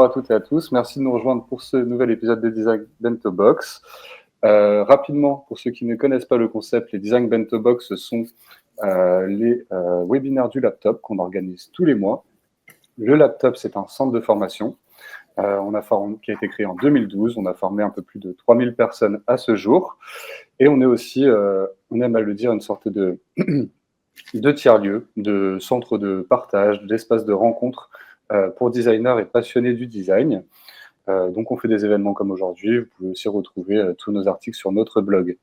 bonjour à toutes et à tous. Merci de nous rejoindre pour ce nouvel épisode de Design Bento Box. Rapidement, pour ceux qui ne connaissent pas le concept, les Design Bento Box, ce sont les webinaires du laptop qu'on organise tous les mois. Le laptop, c'est un centre de formation qui a été créé en 2012. On a formé un peu plus de 3000 personnes à ce jour. Et on est aussi, on aime à le dire, une sorte de tiers-lieu, de centre de partage, d'espace de rencontre pour designers et passionnés du design. Donc, on fait des événements comme aujourd'hui. Vous pouvez aussi retrouver tous nos articles sur notre blog.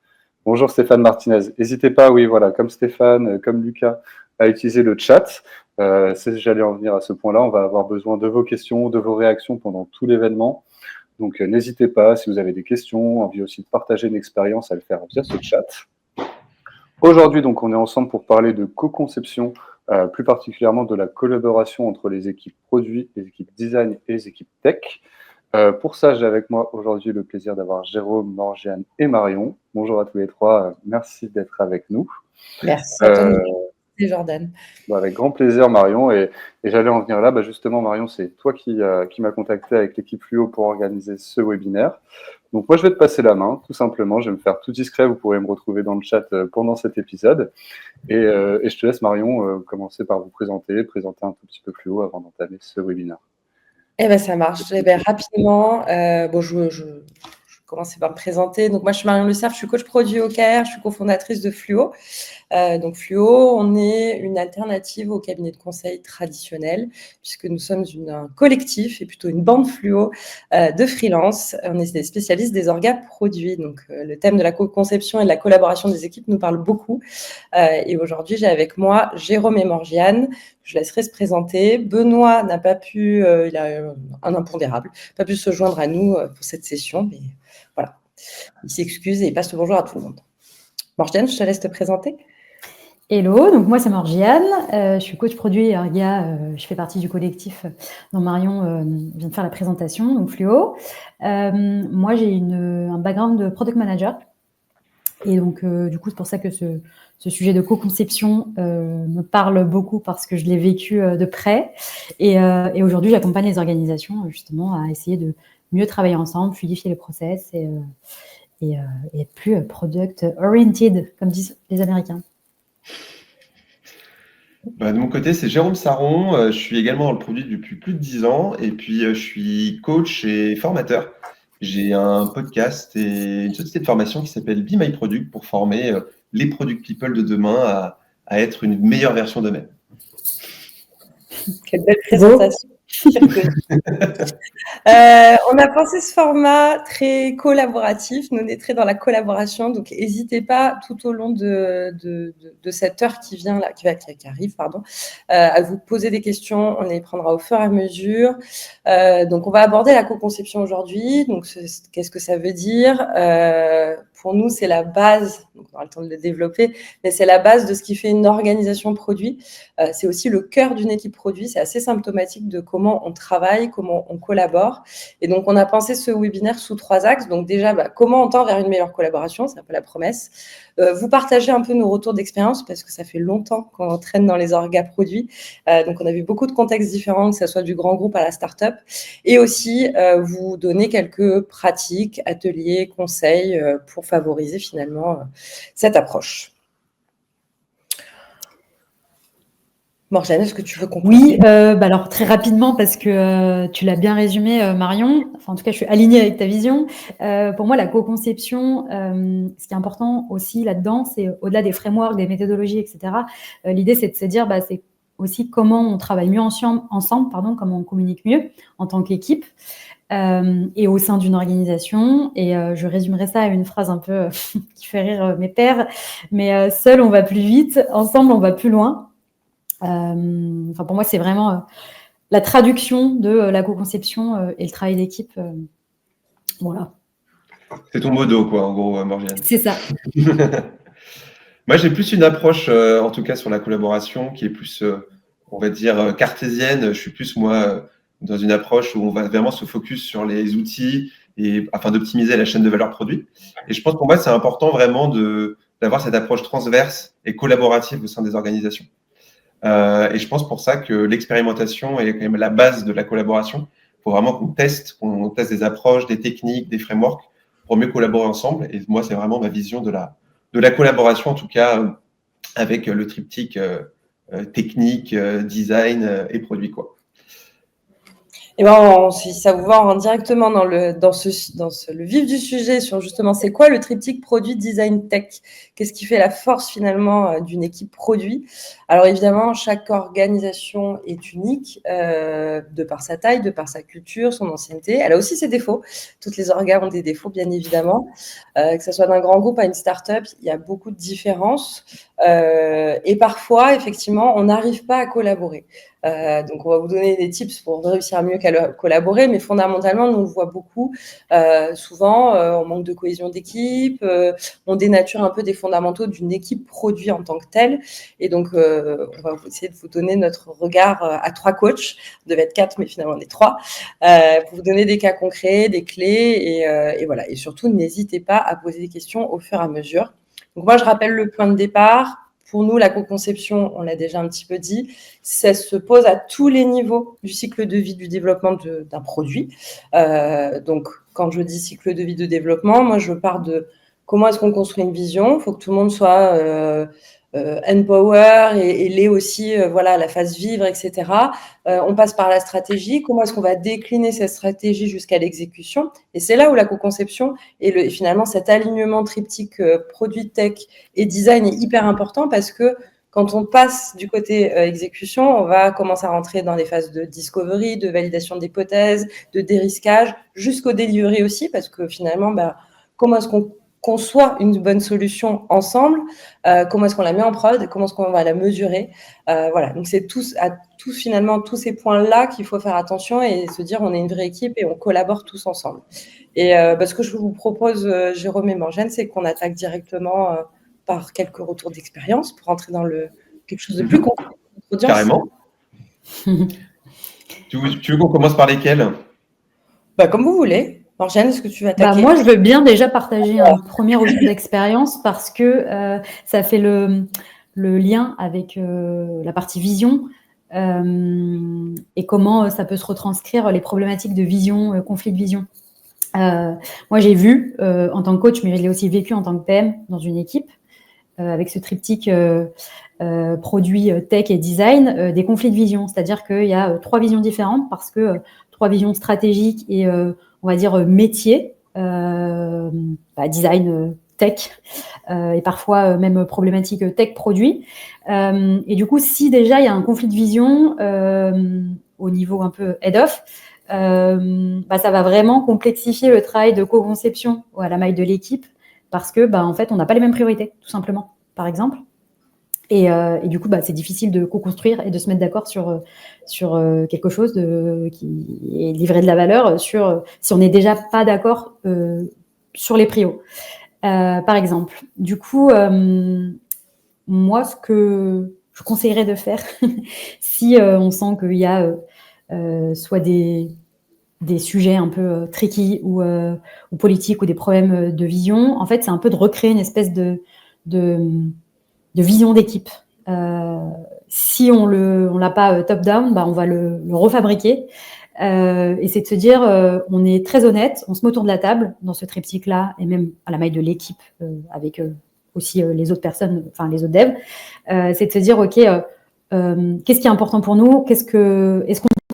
Bonjour Stéphane Martinez. N'hésitez pas, oui, voilà, comme Stéphane, comme Lucas, à utiliser le chat. J'allais en venir à ce point-là. On va avoir besoin de vos questions, de vos réactions pendant tout l'événement. Donc, n'hésitez pas, si vous avez des questions, envie aussi de partager une expérience, à le faire via ce chat. Aujourd'hui, donc, on est ensemble pour parler de co-conception, plus particulièrement de la collaboration entre les équipes produits, les équipes design et les équipes tech. Pour ça, j'ai avec moi aujourd'hui le plaisir d'avoir Jérôme, Morgiane et Marion. Bonjour à tous les trois, merci d'être avec nous. Merci à toi, Jordan. Avec grand plaisir, Marion. Et j'allais en venir là. Justement, Marion, c'est toi qui m'as contacté avec l'équipe Fluo pour organiser ce webinaire. Donc, moi, je vais te passer la main, tout simplement. Je vais me faire tout discret. Vous pourrez me retrouver dans le chat pendant cet épisode. Et je te laisse, Marion, commencer par vous présenter un tout petit peu Fluo avant d'entamer ce webinaire. Eh bien, ça marche. Rapidement, je commencer par me présenter. Donc, moi, je suis Marion Le Cerf, je suis coach produit au CAIR, je suis cofondatrice de Fluo. Donc, Fluo, on est une alternative au cabinet de conseil traditionnel, puisque nous sommes un collectif et plutôt une bande Fluo de freelance. On est des spécialistes des orgas produits. Donc, le thème de la co-conception et de la collaboration des équipes nous parle beaucoup. Et aujourd'hui, j'ai avec moi Jérôme et Morgiane. Je laisserai se présenter. Benoît n'a pas pu, il a un impondérable, pas pu se joindre à nous pour cette session, mais voilà, il s'excuse et il passe le bonjour à tout le monde. Morgiane, je te laisse te présenter. Hello, donc moi c'est Morgiane, je suis coach produit Orga, je fais partie du collectif dont Marion vient de faire la présentation, donc Fluo. Moi j'ai un background de product manager et donc du coup c'est pour ça que ce sujet de co-conception me parle beaucoup parce que je l'ai vécu de près et aujourd'hui j'accompagne les organisations justement à essayer de mieux travailler ensemble, fluidifier les process et être plus product oriented comme disent les Américains. De mon côté, c'est Jérôme Saron. Je suis également dans le produit depuis plus de 10 ans et puis je suis coach et formateur. J'ai un podcast et une société de formation qui s'appelle Be My Product pour former les product people de demain à être une meilleure version d'eux-mêmes. Quelle belle présentation. On a pensé ce format très collaboratif. Nous, on est très dans la collaboration, donc n'hésitez pas tout au long de cette heure qui arrive, à vous poser des questions. On les prendra au fur et à mesure. Donc, on va aborder la co-conception aujourd'hui. Donc, qu'est-ce que ça veut dire ? Pour nous, c'est la base. Donc, on aura le temps de le développer, mais c'est la base de ce qui fait une organisation produit. C'est aussi le cœur d'une équipe produit. C'est assez symptomatique de comment on travaille, comment on collabore. Et donc, on a pensé ce webinaire sous 3 axes. Donc, déjà, comment on tend vers une meilleure collaboration, c'est un peu la promesse. Vous partagez un peu nos retours d'expérience parce que ça fait longtemps qu'on traîne dans les orgas produits. Donc, on a vu beaucoup de contextes différents, que ce soit du grand groupe à la start-up. Et aussi, vous donner quelques pratiques, ateliers, conseils pour favoriser finalement cette approche. Morgiane, est-ce que tu veux conclure ? Oui, alors très rapidement parce que tu l'as bien résumé, Marion. Enfin, en tout cas, je suis alignée avec ta vision. Pour moi, la co-conception, ce qui est important aussi là-dedans, c'est au-delà des frameworks, des méthodologies, etc. L'idée, c'est de se dire, c'est aussi comment on travaille mieux ensemble, comment on communique mieux en tant qu'équipe et au sein d'une organisation. Et je résumerai ça à une phrase un peu qui fait rire mes pairs, mais seul, on va plus vite, ensemble, on va plus loin. Pour moi, c'est vraiment la traduction de la co-conception et le travail d'équipe. Voilà. C'est ton modo, quoi, en gros, Morgiane. C'est ça. Moi, j'ai plus une approche, en tout cas sur la collaboration, qui est plus, on va dire, cartésienne. Je suis plus, moi, dans une approche où on va vraiment se focus sur les outils afin d'optimiser la chaîne de valeur produit. Et je pense pour moi, c'est important vraiment d'avoir cette approche transverse et collaborative au sein des organisations. Et je pense pour ça que l'expérimentation est quand même la base de la collaboration, faut vraiment qu'on teste des approches, des techniques, des frameworks pour mieux collaborer ensemble. Et moi, c'est vraiment ma vision de la collaboration, en tout cas, avec le triptyque technique, design et produit, quoi. Et ben, si ça vous va, on rentre directement dans le vif du sujet sur justement c'est quoi le triptyque produit design tech. Qu'est-ce qui fait la force finalement d'une équipe produit? Alors évidemment, chaque organisation est unique de par sa taille, de par sa culture, son ancienneté. Elle a aussi ses défauts. Toutes les orgas ont des défauts, bien évidemment. Que ce soit d'un grand groupe à une start-up, il y a beaucoup de différences. Et parfois, effectivement, on n'arrive pas à collaborer. Donc, on va vous donner des tips pour réussir à mieux collaborer, mais fondamentalement, nous, on le voit beaucoup. Souvent, on manque de cohésion d'équipe, on dénature un peu des fondamentaux d'une équipe produit en tant que telle. Et donc, on va essayer de vous donner notre regard à 3 coachs. On devait être 4, mais finalement, on est 3, pour vous donner des cas concrets, des clés. Et voilà. Et surtout, n'hésitez pas à poser des questions au fur et à mesure. Donc, moi, je rappelle le point de départ. Pour nous, la co-conception, on l'a déjà un petit peu dit, ça se pose à tous les niveaux du cycle de vie du développement d'un produit. Donc, quand je dis cycle de vie de développement, moi, je pars de comment est-ce qu'on construit une vision. Il faut que tout le monde soit empower et l'ait aussi, voilà, la phase vivre, etc. On passe par la stratégie. Comment est-ce qu'on va décliner cette stratégie jusqu'à l'exécution? Et c'est là où la co-conception et finalement cet alignement triptyque produit, tech et design est hyper important parce que quand on passe du côté exécution, on va commencer à rentrer dans les phases de discovery, de validation d'hypothèses, de dérisquage, jusqu'au delivery aussi, parce que finalement, comment est-ce qu'on conçoit une bonne solution ensemble, comment est-ce qu'on la met en prod, comment est-ce qu'on va la mesurer. Voilà, donc c'est finalement tous ces points-là qu'il faut faire attention et se dire on est une vraie équipe et on collabore tous ensemble. Et ce que je vous propose, Jérôme et Morgane, c'est qu'on attaque directement par quelques retours d'expérience pour entrer dans quelque chose de plus concret. Carrément. Tu veux qu'on commence par lesquels? Comme vous voulez. Morgane, est-ce que tu vas attaquer? Moi, je veux bien déjà partager un premier retour d'expérience parce que ça fait le lien avec la partie vision et comment ça peut se retranscrire les problématiques de vision, conflit de vision. Moi, j'ai vu en tant que coach, mais je l'ai aussi vécu en tant que PM dans une équipe avec ce triptyque produit, tech et design, des conflits de vision. C'est-à-dire qu'il y a 3 visions différentes parce que 3 visions stratégiques et on va dire métier, design, tech, et parfois même problématique tech produit. Et du coup, si déjà il y a un conflit de vision au niveau un peu head-off, ça va vraiment complexifier le travail de co-conception à la maille de l'équipe parce que en fait, on n'a pas les mêmes priorités, tout simplement, par exemple. Et du coup, c'est difficile de co-construire et de se mettre d'accord sur quelque chose qui est livré de la valeur si on n'est déjà pas d'accord sur les prios. Par exemple. Du coup, moi, ce que je conseillerais de faire, si on sent qu'il y a soit des sujets un peu tricky ou politiques ou des problèmes de vision, en fait, c'est un peu de recréer une espèce de vision d'équipe. Si on l'a pas top-down, on va le refabriquer. Et c'est de se dire, on est très honnête, on se met autour de la table dans ce triptyque-là, et même à la maille de l'équipe, avec aussi les autres personnes, enfin les autres devs. C'est de se dire, OK, qu'est-ce qui est important pour nous? Est-ce qu'on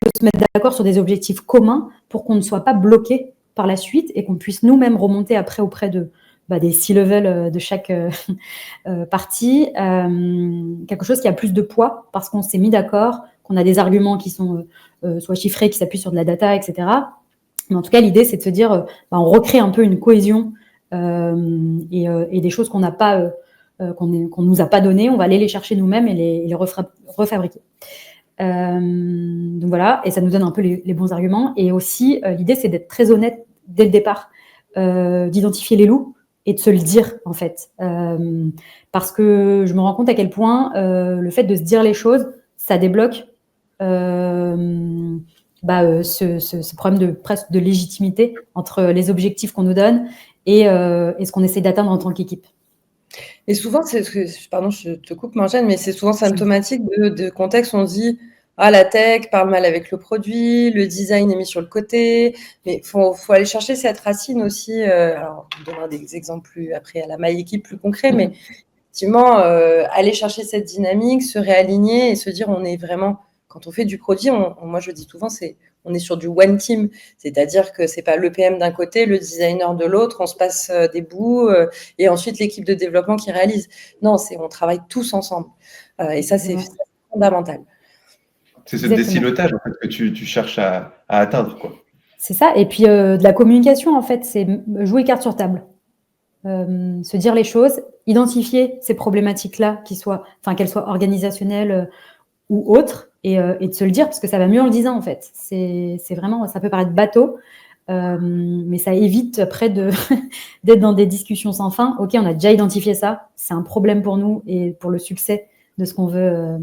peut se mettre d'accord sur des objectifs communs pour qu'on ne soit pas bloqué par la suite et qu'on puisse nous-mêmes remonter après auprès des C-level de chaque partie, quelque chose qui a plus de poids parce qu'on s'est mis d'accord, qu'on a des arguments qui sont soit chiffrés, qui s'appuient sur de la data, etc. Mais en tout cas, l'idée, c'est de se dire, on recrée un peu une cohésion et des choses qu'on n'a pas, qu'on nous a pas données, on va aller les chercher nous-mêmes et les refabriquer. Donc voilà, et ça nous donne un peu les bons arguments. Et aussi, l'idée, c'est d'être très honnête dès le départ, d'identifier les loups et de se le dire, en fait. Parce que je me rends compte à quel point le fait de se dire les choses, ça débloque ce problème presque de légitimité entre les objectifs qu'on nous donne et ce qu'on essaie d'atteindre en tant qu'équipe. Et souvent, pardon, je te coupe, Marjane, mais c'est souvent symptomatique de contexte où on se dit la tech parle mal avec le produit, le design est mis sur le côté, mais faut aller chercher cette racine aussi. Alors, on donnera des exemples après à la My Équipe plus concrets, mais effectivement, aller chercher cette dynamique, se réaligner et se dire on est vraiment, quand on fait du produit, moi je dis souvent, on est sur du one team, c'est-à-dire que c'est pas le PM d'un côté, le designer de l'autre, on se passe des bouts et ensuite l'équipe de développement qui réalise. Non, on travaille tous ensemble et ça c'est fondamental. C'est ce désilotage en fait, que tu cherches à atteindre, quoi. C'est ça, et puis de la communication en fait, c'est jouer carte sur table. Se dire les choses, identifier ces problématiques-là, qu'elles soient organisationnelles ou autres, et de se le dire, parce que ça va mieux en le disant en fait. C'est vraiment, ça peut paraître bateau, mais ça évite après d'être dans des discussions sans fin. Ok, on a déjà identifié ça, c'est un problème pour nous et pour le succès de ce qu'on veut.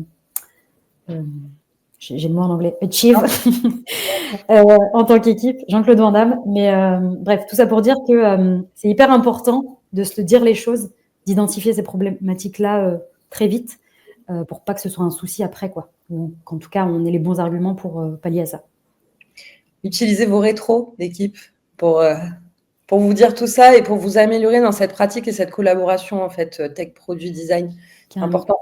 J'ai le mot en anglais, achieve en tant qu'équipe, Jean-Claude Van Damme. Mais bref, tout ça pour dire que c'est hyper important de se dire les choses, d'identifier ces problématiques-là très vite pour pas que ce soit un souci après, quoi. Donc, en tout cas, on ait les bons arguments pour pallier à ça. Utilisez vos rétros d'équipe pour vous dire tout ça et pour vous améliorer dans cette pratique et cette collaboration en fait tech, produit, design. C'est important.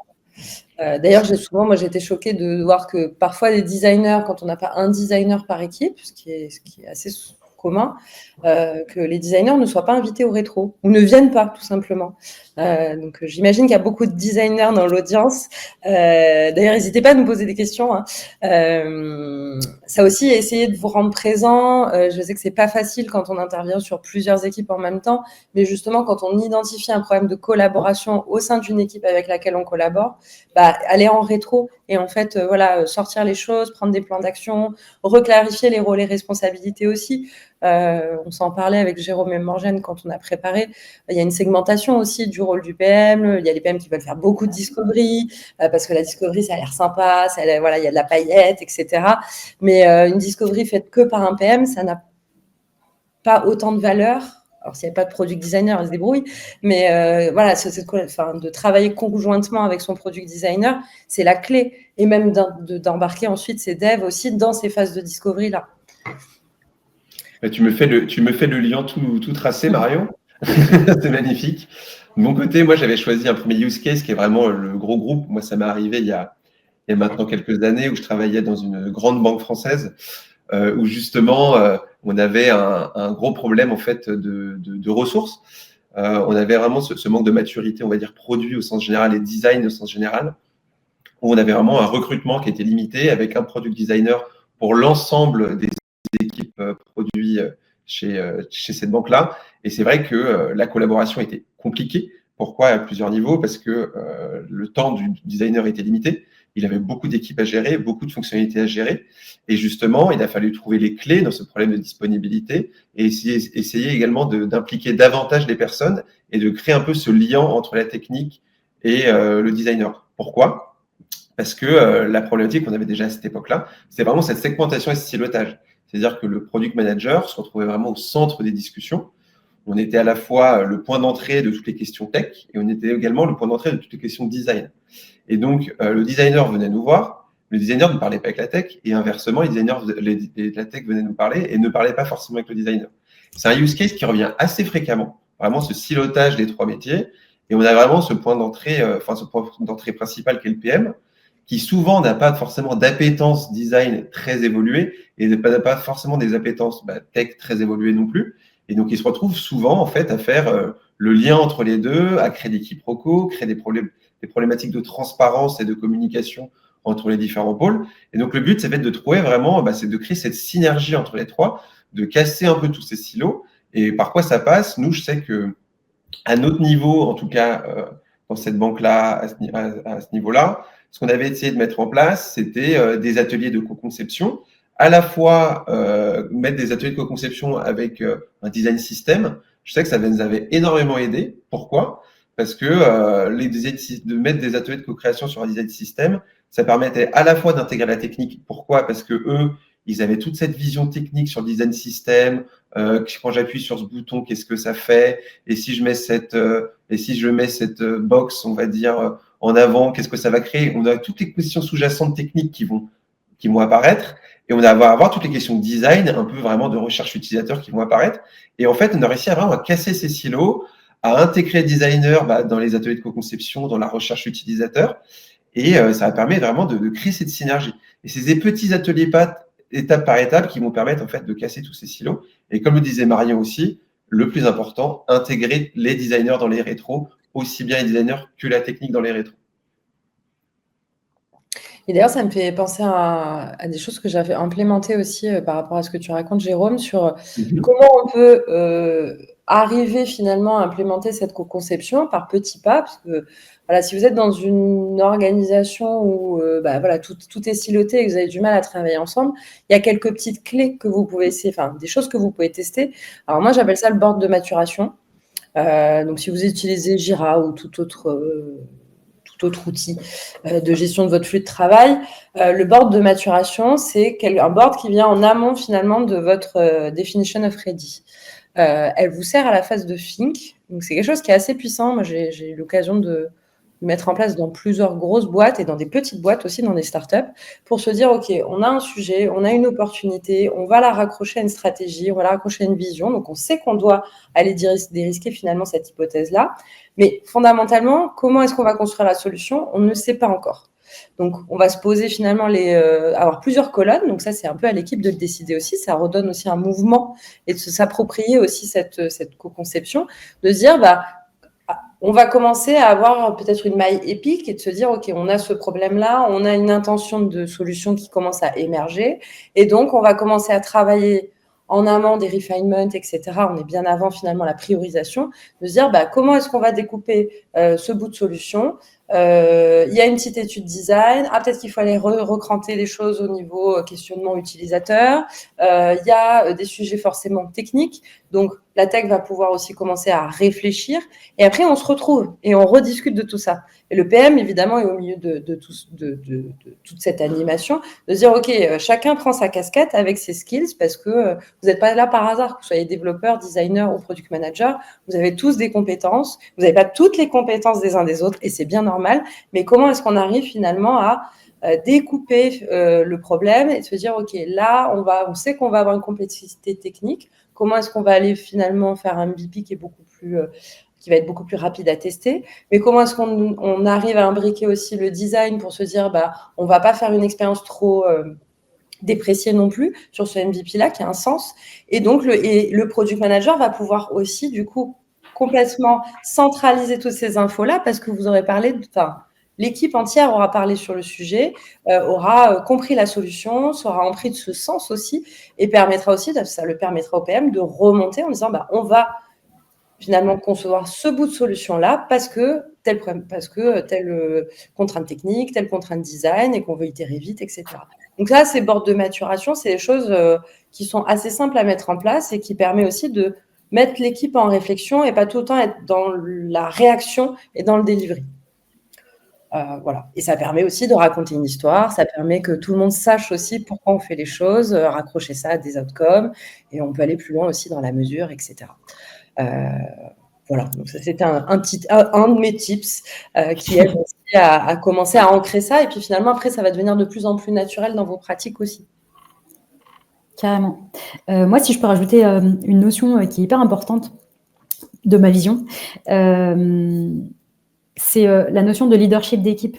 D'ailleurs, moi j'ai été choquée de voir que parfois les designers, quand on n'a pas un designer par équipe, ce qui est assez commun, que les designers ne soient pas invités au rétro ou ne viennent pas tout simplement. Donc j'imagine qu'il y a beaucoup de designers dans l'audience. D'ailleurs, n'hésitez pas à nous poser des questions. Hein. Ça aussi, essayez de vous rendre présent. Je sais que c'est pas facile quand on intervient sur plusieurs équipes en même temps, mais justement quand on identifie un problème de collaboration au sein d'une équipe avec laquelle on collabore, aller en rétro et en fait sortir les choses, prendre des plans d'action, reclarifier les rôles et responsabilités aussi. On s'en parlait avec Jérôme et Morgane quand on a préparé. Il y a une segmentation aussi du rôle du PM. Il y a les PM qui veulent faire beaucoup de discovery parce que la discovery, ça a l'air sympa, il y a de la paillette, etc. Mais une discovery faite que par un PM, ça n'a pas autant de valeur. Alors, s'il n'y a pas de product designer, il se débrouille. Mais de travailler conjointement avec son product designer, c'est la clé. Et même d'embarquer ensuite ses devs aussi dans ces phases de discovery-là. Tu me fais le lien tout tracé, Marion. C'est magnifique. De mon côté, moi, j'avais choisi un premier use case qui est vraiment le gros groupe. Moi, ça m'est arrivé il y a maintenant quelques années où je travaillais dans une grande banque française où justement, on avait un gros problème en fait de ressources. On avait vraiment ce manque de maturité, on va dire, produit au sens général et design au sens général, où on avait vraiment un recrutement qui était limité avec un product designer pour l'ensemble des équipes produits chez cette banque-là. Et c'est vrai que la collaboration était compliquée. Pourquoi? À plusieurs niveaux. Parce que le temps du designer était limité. Il avait beaucoup d'équipes à gérer, beaucoup de fonctionnalités à gérer. Et justement, il a fallu trouver les clés dans ce problème de disponibilité et essayer également d'impliquer davantage les personnes et de créer un peu ce lien entre la technique et le designer. Pourquoi? Parce que la problématique qu'on avait déjà à cette époque-là, c'est vraiment cette segmentation et ce silotage. C'est-à-dire que le product manager se retrouvait vraiment au centre des discussions. On était à la fois le point d'entrée de toutes les questions tech et on était également le point d'entrée de toutes les questions design. Et donc, le designer venait nous voir, le designer ne parlait pas avec la tech et inversement, la tech venait nous parler et ne parlait pas forcément avec le designer. C'est un use case qui revient assez fréquemment, vraiment ce silotage des trois métiers. Et on a vraiment ce point d'entrée, ce point d'entrée principal qu'est le PM, qui souvent n'a pas forcément d'appétence design très évoluée et n'a pas forcément des appétences tech très évoluées non plus. Et donc, il se retrouve souvent en fait à faire le lien entre les deux, à créer des quiproquos, créer des problématiques de transparence et de communication entre les différents pôles. Et donc, le but, c'est de trouver vraiment, c'est de créer cette synergie entre les trois, de casser un peu tous ces silos. Et par quoi ça passe? Nous, je sais que à notre niveau, en tout cas, dans cette banque-là, à ce niveau-là, ce qu'on avait essayé de mettre en place, c'était des ateliers de co-conception, à la fois mettre des ateliers de co-conception avec un design system. Je sais que ça nous avait énormément aidé. Pourquoi? Parce que de mettre des ateliers de co-création sur un design system, ça permettait à la fois d'intégrer la technique. Pourquoi? Parce que eux, ils avaient toute cette vision technique sur le design system. Quand j'appuie sur ce bouton, qu'est-ce que ça fait? Et si je mets cette box, on va dire, en avant, qu'est-ce que ça va créer? On a toutes les questions sous-jacentes techniques qui vont qui vont apparaître. Et on va avoir toutes les questions de design, un peu vraiment de recherche utilisateur qui vont apparaître. Et en fait, on a réussi à vraiment casser ces silos, à intégrer les designers dans les ateliers de co-conception, dans la recherche utilisateur. Et ça va permettre vraiment de créer cette synergie. Et c'est des petits ateliers étape par étape qui vont permettre en fait de casser tous ces silos. Et comme le disait Marion aussi, le plus important, intégrer les designers dans les rétros, aussi bien les designers que la technique dans les rétros. Et d'ailleurs, ça me fait penser à des choses que j'avais implémentées aussi par rapport à ce que tu racontes, Jérôme, sur comment on peut arriver finalement à implémenter cette co-conception par petits pas, parce que voilà, si vous êtes dans une organisation où voilà, tout est siloté et que vous avez du mal à travailler ensemble, il y a quelques petites clés que vous pouvez essayer, enfin des choses que vous pouvez tester. Alors moi, j'appelle ça le board de maturation. Donc si vous utilisez Jira ou tout autre outil de gestion de votre flux de travail. Le board de maturation, c'est un board qui vient en amont finalement de votre definition of ready. Elle vous sert à la phase de think. Donc c'est quelque chose qui est assez puissant. Moi, j'ai eu l'occasion de mettre en place dans plusieurs grosses boîtes et dans des petites boîtes aussi, dans des startups, pour se dire, OK, on a un sujet, on a une opportunité, on va la raccrocher à une stratégie, on va la raccrocher à une vision. Donc, on sait qu'on doit aller dérisquer finalement cette hypothèse-là. Mais fondamentalement, comment est-ce qu'on va construire la solution? On ne sait pas encore. Donc, on va se poser finalement avoir plusieurs colonnes. Donc, ça, c'est un peu à l'équipe de le décider aussi. Ça redonne aussi un mouvement et de s'approprier aussi cette co-conception, de se dire, on va commencer à avoir peut-être une maille épique et de se dire, OK, on a ce problème-là, on a une intention de solution qui commence à émerger. Et donc, on va commencer à travailler en amont des refinements, etc. On est bien avant finalement la priorisation, de se dire comment est-ce qu'on va découper ce bout de solution. Il y a une petite étude design. Peut-être qu'il faut aller recranter les choses au niveau questionnement utilisateur. Il y a des sujets forcément techniques. Donc, la tech va pouvoir aussi commencer à réfléchir. Et après, on se retrouve et on rediscute de tout ça. Et le PM, évidemment, est au milieu de toute cette animation, de se dire, OK, chacun prend sa casquette avec ses skills parce que vous n'êtes pas là par hasard, que vous soyez développeur, designer ou product manager. Vous avez tous des compétences. Vous n'avez pas toutes les compétences des uns des autres et c'est bien normal. Mais comment est-ce qu'on arrive finalement à découper le problème et de se dire, OK, là, on sait qu'on va avoir une complexité technique. Comment est-ce qu'on va aller finalement faire un MVP qui va être beaucoup plus rapide à tester, mais comment est-ce qu'on arrive à imbriquer aussi le design pour se dire, on va pas faire une expérience trop dépréciée non plus sur ce MVP-là qui a un sens. Et donc, le product manager va pouvoir aussi, du coup, complètement centraliser toutes ces infos-là parce que vous aurez parlé l'équipe entière aura parlé sur le sujet, aura compris la solution, sera empris de ce sens aussi et ça le permettra au PM de remonter en disant on va finalement concevoir ce bout de solution-là parce que telle contrainte technique, telle contrainte design et qu'on veut itérer vite, etc. Donc là, ces boards de maturation, c'est des choses qui sont assez simples à mettre en place et qui permet aussi de mettre l'équipe en réflexion et pas tout le temps être dans la réaction et dans le delivery. Voilà. Et ça permet aussi de raconter une histoire, ça permet que tout le monde sache aussi pourquoi on fait les choses, raccrocher ça à des outcomes, et on peut aller plus loin aussi dans la mesure, etc. Voilà, donc ça c'était un de mes tips qui aide aussi à commencer à ancrer ça, et puis finalement après ça va devenir de plus en plus naturel dans vos pratiques aussi. Carrément. Moi, si je peux rajouter une notion qui est hyper importante de ma vision, c'est la notion de leadership d'équipe.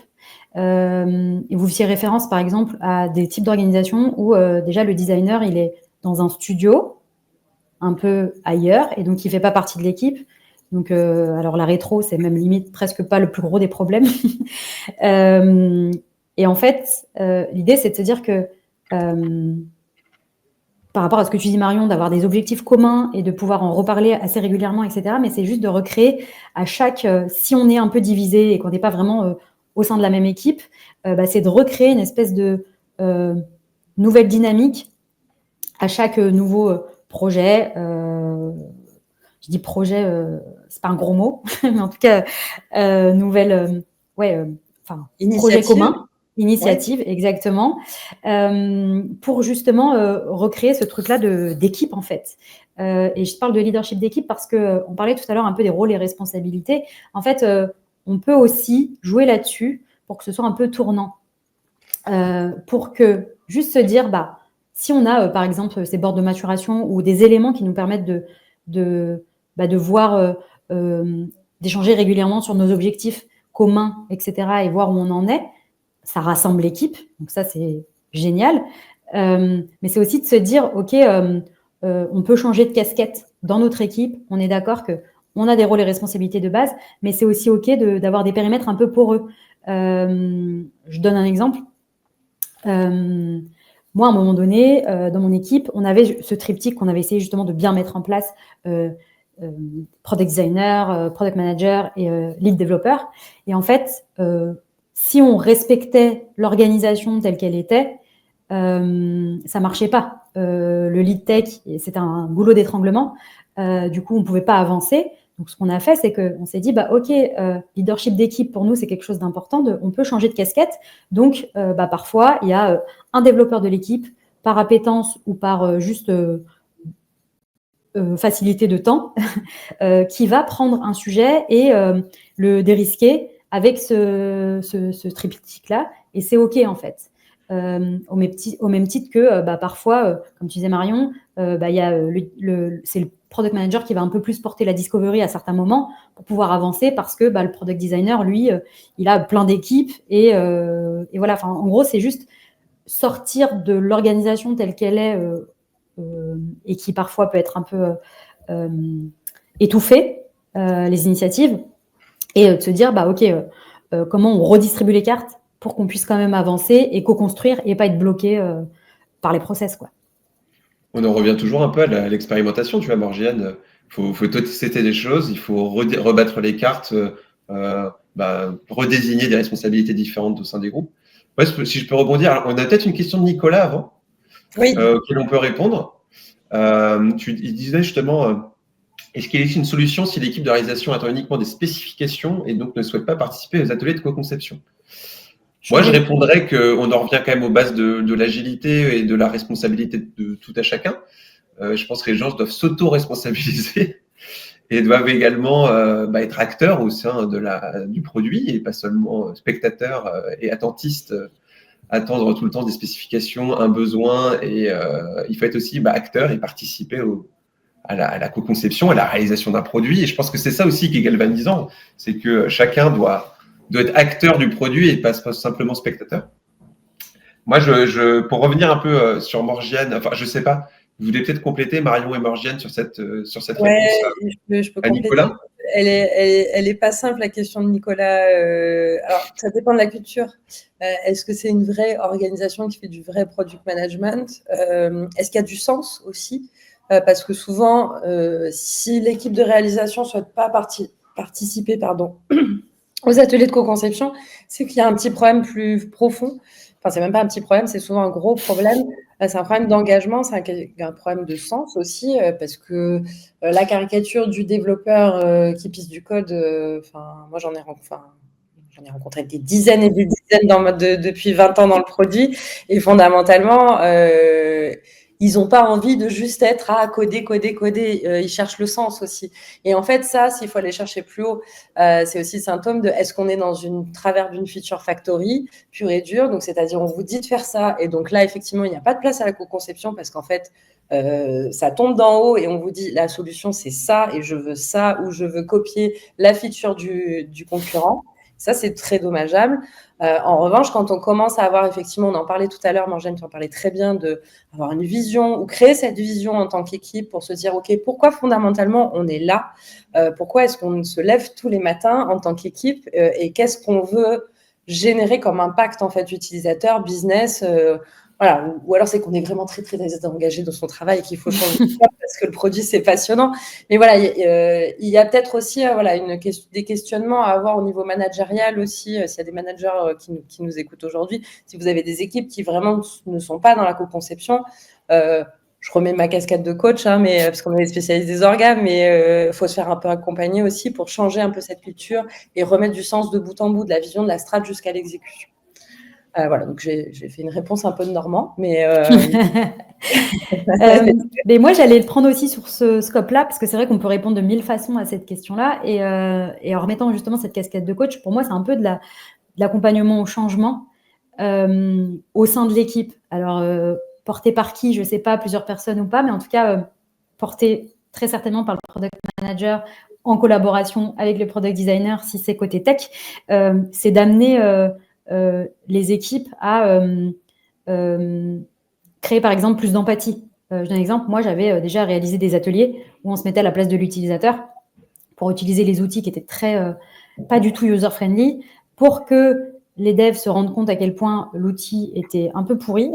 Et vous faisiez référence, par exemple, à des types d'organisations où déjà le designer, il est dans un studio, un peu ailleurs, et donc il ne fait pas partie de l'équipe. Donc, alors la rétro, c'est même limite presque pas le plus gros des problèmes. Et en fait, l'idée, c'est de se dire que par rapport à ce que tu dis, Marion, d'avoir des objectifs communs et de pouvoir en reparler assez régulièrement, etc. Mais c'est juste de recréer à chaque... si on est un peu divisé et qu'on n'est pas vraiment au sein de la même équipe, c'est de recréer une espèce de nouvelle dynamique à chaque nouveau projet. Je dis projet, c'est pas un gros mot, mais en tout cas, nouvelle... projet commun. Initiative, ouais. Exactement, pour justement recréer ce truc-là d'équipe, en fait. Et je parle de leadership d'équipe parce qu'on parlait tout à l'heure un peu des rôles et responsabilités. En fait, on peut aussi jouer là-dessus pour que ce soit un peu tournant. pour que juste se dire, si on a par exemple ces boards de maturation ou des éléments qui nous permettent de voir, d'échanger régulièrement sur nos objectifs communs, etc., et voir où on en est, ça rassemble l'équipe. Donc ça, c'est génial. Mais c'est aussi de se dire, OK, on peut changer de casquette dans notre équipe. On est d'accord qu'on a des rôles et responsabilités de base, mais c'est aussi OK d'avoir des périmètres un peu poreux. Je donne un exemple. Moi, à un moment donné, dans mon équipe, on avait ce triptyque qu'on avait essayé justement de bien mettre en place, product designer, product manager et lead développeur. Et en fait, si on respectait l'organisation telle qu'elle était, ça marchait pas. Le lead tech, c'était un goulot d'étranglement. Du coup, on pouvait pas avancer. Donc, ce qu'on a fait, c'est qu'on s'est dit, OK, leadership d'équipe, pour nous, c'est quelque chose d'important. On peut changer de casquette. Donc, parfois, il y a un développeur de l'équipe, par appétence ou par juste facilité de temps, qui va prendre un sujet et le dérisquer avec ce triptyque-là. Et c'est OK, en fait. Au même titre que parfois, comme tu disais Marion, y a c'est le product manager qui va un peu plus porter la discovery à certains moments pour pouvoir avancer parce que le product designer, lui, il a plein d'équipes et voilà. Enfin, en gros, c'est juste sortir de l'organisation telle qu'elle est et qui parfois peut être un peu étouffée, les initiatives, et de se dire, OK, comment on redistribue les cartes pour qu'on puisse quand même avancer et co-construire et pas être bloqué par les process, quoi. On en revient toujours un peu à l'expérimentation, tu vois, Morgiane. Il faut tester des choses, il faut rebattre les cartes, redésigner des responsabilités différentes au sein des groupes. Ouais, si je peux rebondir, alors, on a peut-être une question de Nicolas avant, auquel on peut répondre. Il disait justement, est-ce qu'il existe une solution si l'équipe de réalisation attend uniquement des spécifications et donc ne souhaite pas participer aux ateliers de co-conception? Moi, je répondrais qu'on en revient quand même aux bases de l'agilité et de la responsabilité de tout à chacun. Je pense que les gens doivent s'auto-responsabiliser et doivent également être acteurs au sein du produit et pas seulement spectateurs et attentistes, attendre tout le temps des spécifications, un besoin. Et il faut être aussi acteur et participer à la co-conception, à la réalisation d'un produit. Et je pense que c'est ça aussi qui est galvanisant, c'est que chacun doit être acteur du produit et pas simplement spectateur. Moi, pour revenir un peu sur Morgiane, enfin, je sais pas, vous voulez peut-être compléter Marion et Morgiane sur cette réponse je peux à Nicolas. Elle est pas simple, la question de Nicolas. Alors, ça dépend de la culture. Est-ce que c'est une vraie organisation qui fait du vrai product management? Est-ce qu'il y a du sens aussi? Parce que souvent, si l'équipe de réalisation ne souhaite pas participer, aux ateliers de co-conception, c'est qu'il y a un petit problème plus profond. Enfin, c'est même pas un petit problème, c'est souvent un gros problème. C'est un problème d'engagement, c'est un problème de sens aussi, parce que la caricature du développeur qui pisse du code, moi j'en ai rencontré des dizaines et des dizaines depuis 20 ans dans le produit, et fondamentalement, ils n'ont pas envie de juste être à coder. Ils cherchent le sens aussi. Et en fait, ça, s'il faut aller chercher plus haut, c'est aussi le symptôme de est-ce qu'on est dans travers d'une feature factory pure et dure, donc c'est-à-dire on vous dit de faire ça, et donc là, effectivement, il n'y a pas de place à la co-conception parce qu'en fait, ça tombe d'en haut et on vous dit la solution, c'est ça, et je veux ça, ou je veux copier la feature du concurrent. Ça, c'est très dommageable. En revanche, quand on commence à avoir, effectivement, on en parlait tout à l'heure, Morgiane, tu en parlais très bien, d'avoir une vision ou créer cette vision en tant qu'équipe pour se dire, OK, pourquoi fondamentalement on est là? Pourquoi est-ce qu'on se lève tous les matins en tant qu'équipe et qu'est-ce qu'on veut générer comme impact, en fait, utilisateur, business, voilà. Ou alors, c'est qu'on est vraiment très, très, très engagé dans son travail et qu'il faut changer parce que le produit, c'est passionnant. Mais voilà, il y a peut-être aussi des questionnements à avoir au niveau managérial aussi, s'il y a des managers qui nous écoutent aujourd'hui. Si vous avez des équipes qui vraiment ne sont pas dans la co-conception, je remets ma casquette de coach, mais, parce qu'on est spécialiste des organes, mais il faut se faire un peu accompagner aussi pour changer un peu cette culture et remettre du sens de bout en bout, de la vision, de la strat jusqu'à l'exécution. Voilà, donc j'ai fait une réponse un peu de Normand, mais mais moi, j'allais le prendre aussi sur ce scope-là, parce que c'est vrai qu'on peut répondre de 1000 façons à cette question-là, et en remettant justement cette casquette de coach, pour moi, c'est un peu de l'accompagnement au changement. au sein de l'équipe. Alors, porté par qui, je ne sais pas, plusieurs personnes ou pas, mais en tout cas, porté très certainement par le product manager en collaboration avec le product designer, si c'est côté tech, c'est d'amener les équipes à créer, par exemple, plus d'empathie. Je donne un exemple. Moi, j'avais déjà réalisé des ateliers où on se mettait à la place de l'utilisateur pour utiliser les outils qui étaient pas du tout user-friendly, pour que les devs se rendent compte à quel point l'outil était un peu pourri.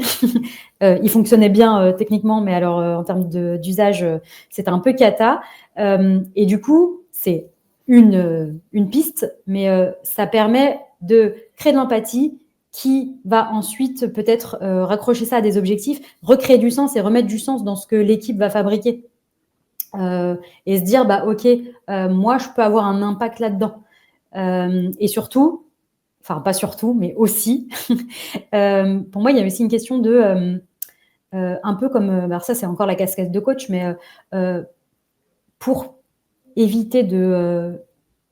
Il fonctionnait bien techniquement, mais alors en termes d'usage, c'était un peu cata. Et du coup, c'est une piste, mais ça permet de créer de l'empathie qui va ensuite peut-être raccrocher ça à des objectifs, recréer du sens et remettre du sens dans ce que l'équipe va fabriquer. Et se dire, ok, moi, je peux avoir un impact là-dedans. Et surtout, enfin, pas surtout, mais aussi, pour moi, il y a aussi une question de, un peu comme, alors ça, c'est encore la casquette de coach, mais pour éviter de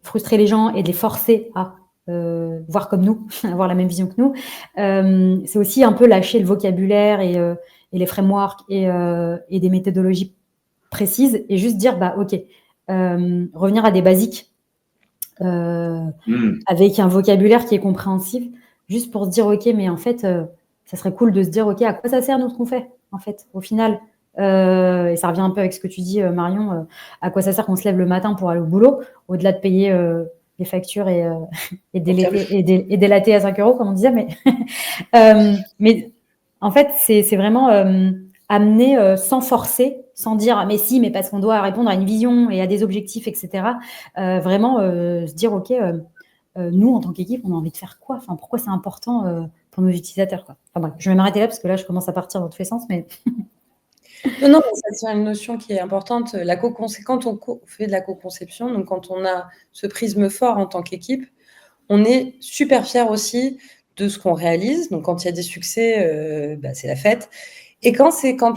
frustrer les gens et de les forcer à voir comme nous, avoir la même vision que nous, c'est aussi un peu lâcher le vocabulaire et les frameworks et des méthodologies précises et juste dire, ok, revenir à des basiques avec un vocabulaire qui est compréhensible, juste pour se dire, ok, mais en fait, ça serait cool de se dire, ok, à quoi ça sert nous ce qu'on fait, en fait, au final. Et ça revient un peu avec ce que tu dis, Marion, à quoi ça sert qu'on se lève le matin pour aller au boulot, au-delà de payer les factures et des latés à 5 €, comme on disait, mais en fait, c'est vraiment amener sans forcer, sans dire mais si, mais parce qu'on doit répondre à une vision et à des objectifs, etc. Vraiment se dire ok, nous en tant qu'équipe, on a envie de faire quoi ? Enfin, pourquoi c'est important pour nos utilisateurs, quoi. Enfin, bref, je vais m'arrêter là parce que là, je commence à partir dans tous les sens, mais Non, c'est une notion qui est importante. Quand on fait de la co-conception, donc quand on a ce prisme fort en tant qu'équipe, on est super fiers aussi de ce qu'on réalise. Donc, quand il y a des succès, c'est la fête. Et quand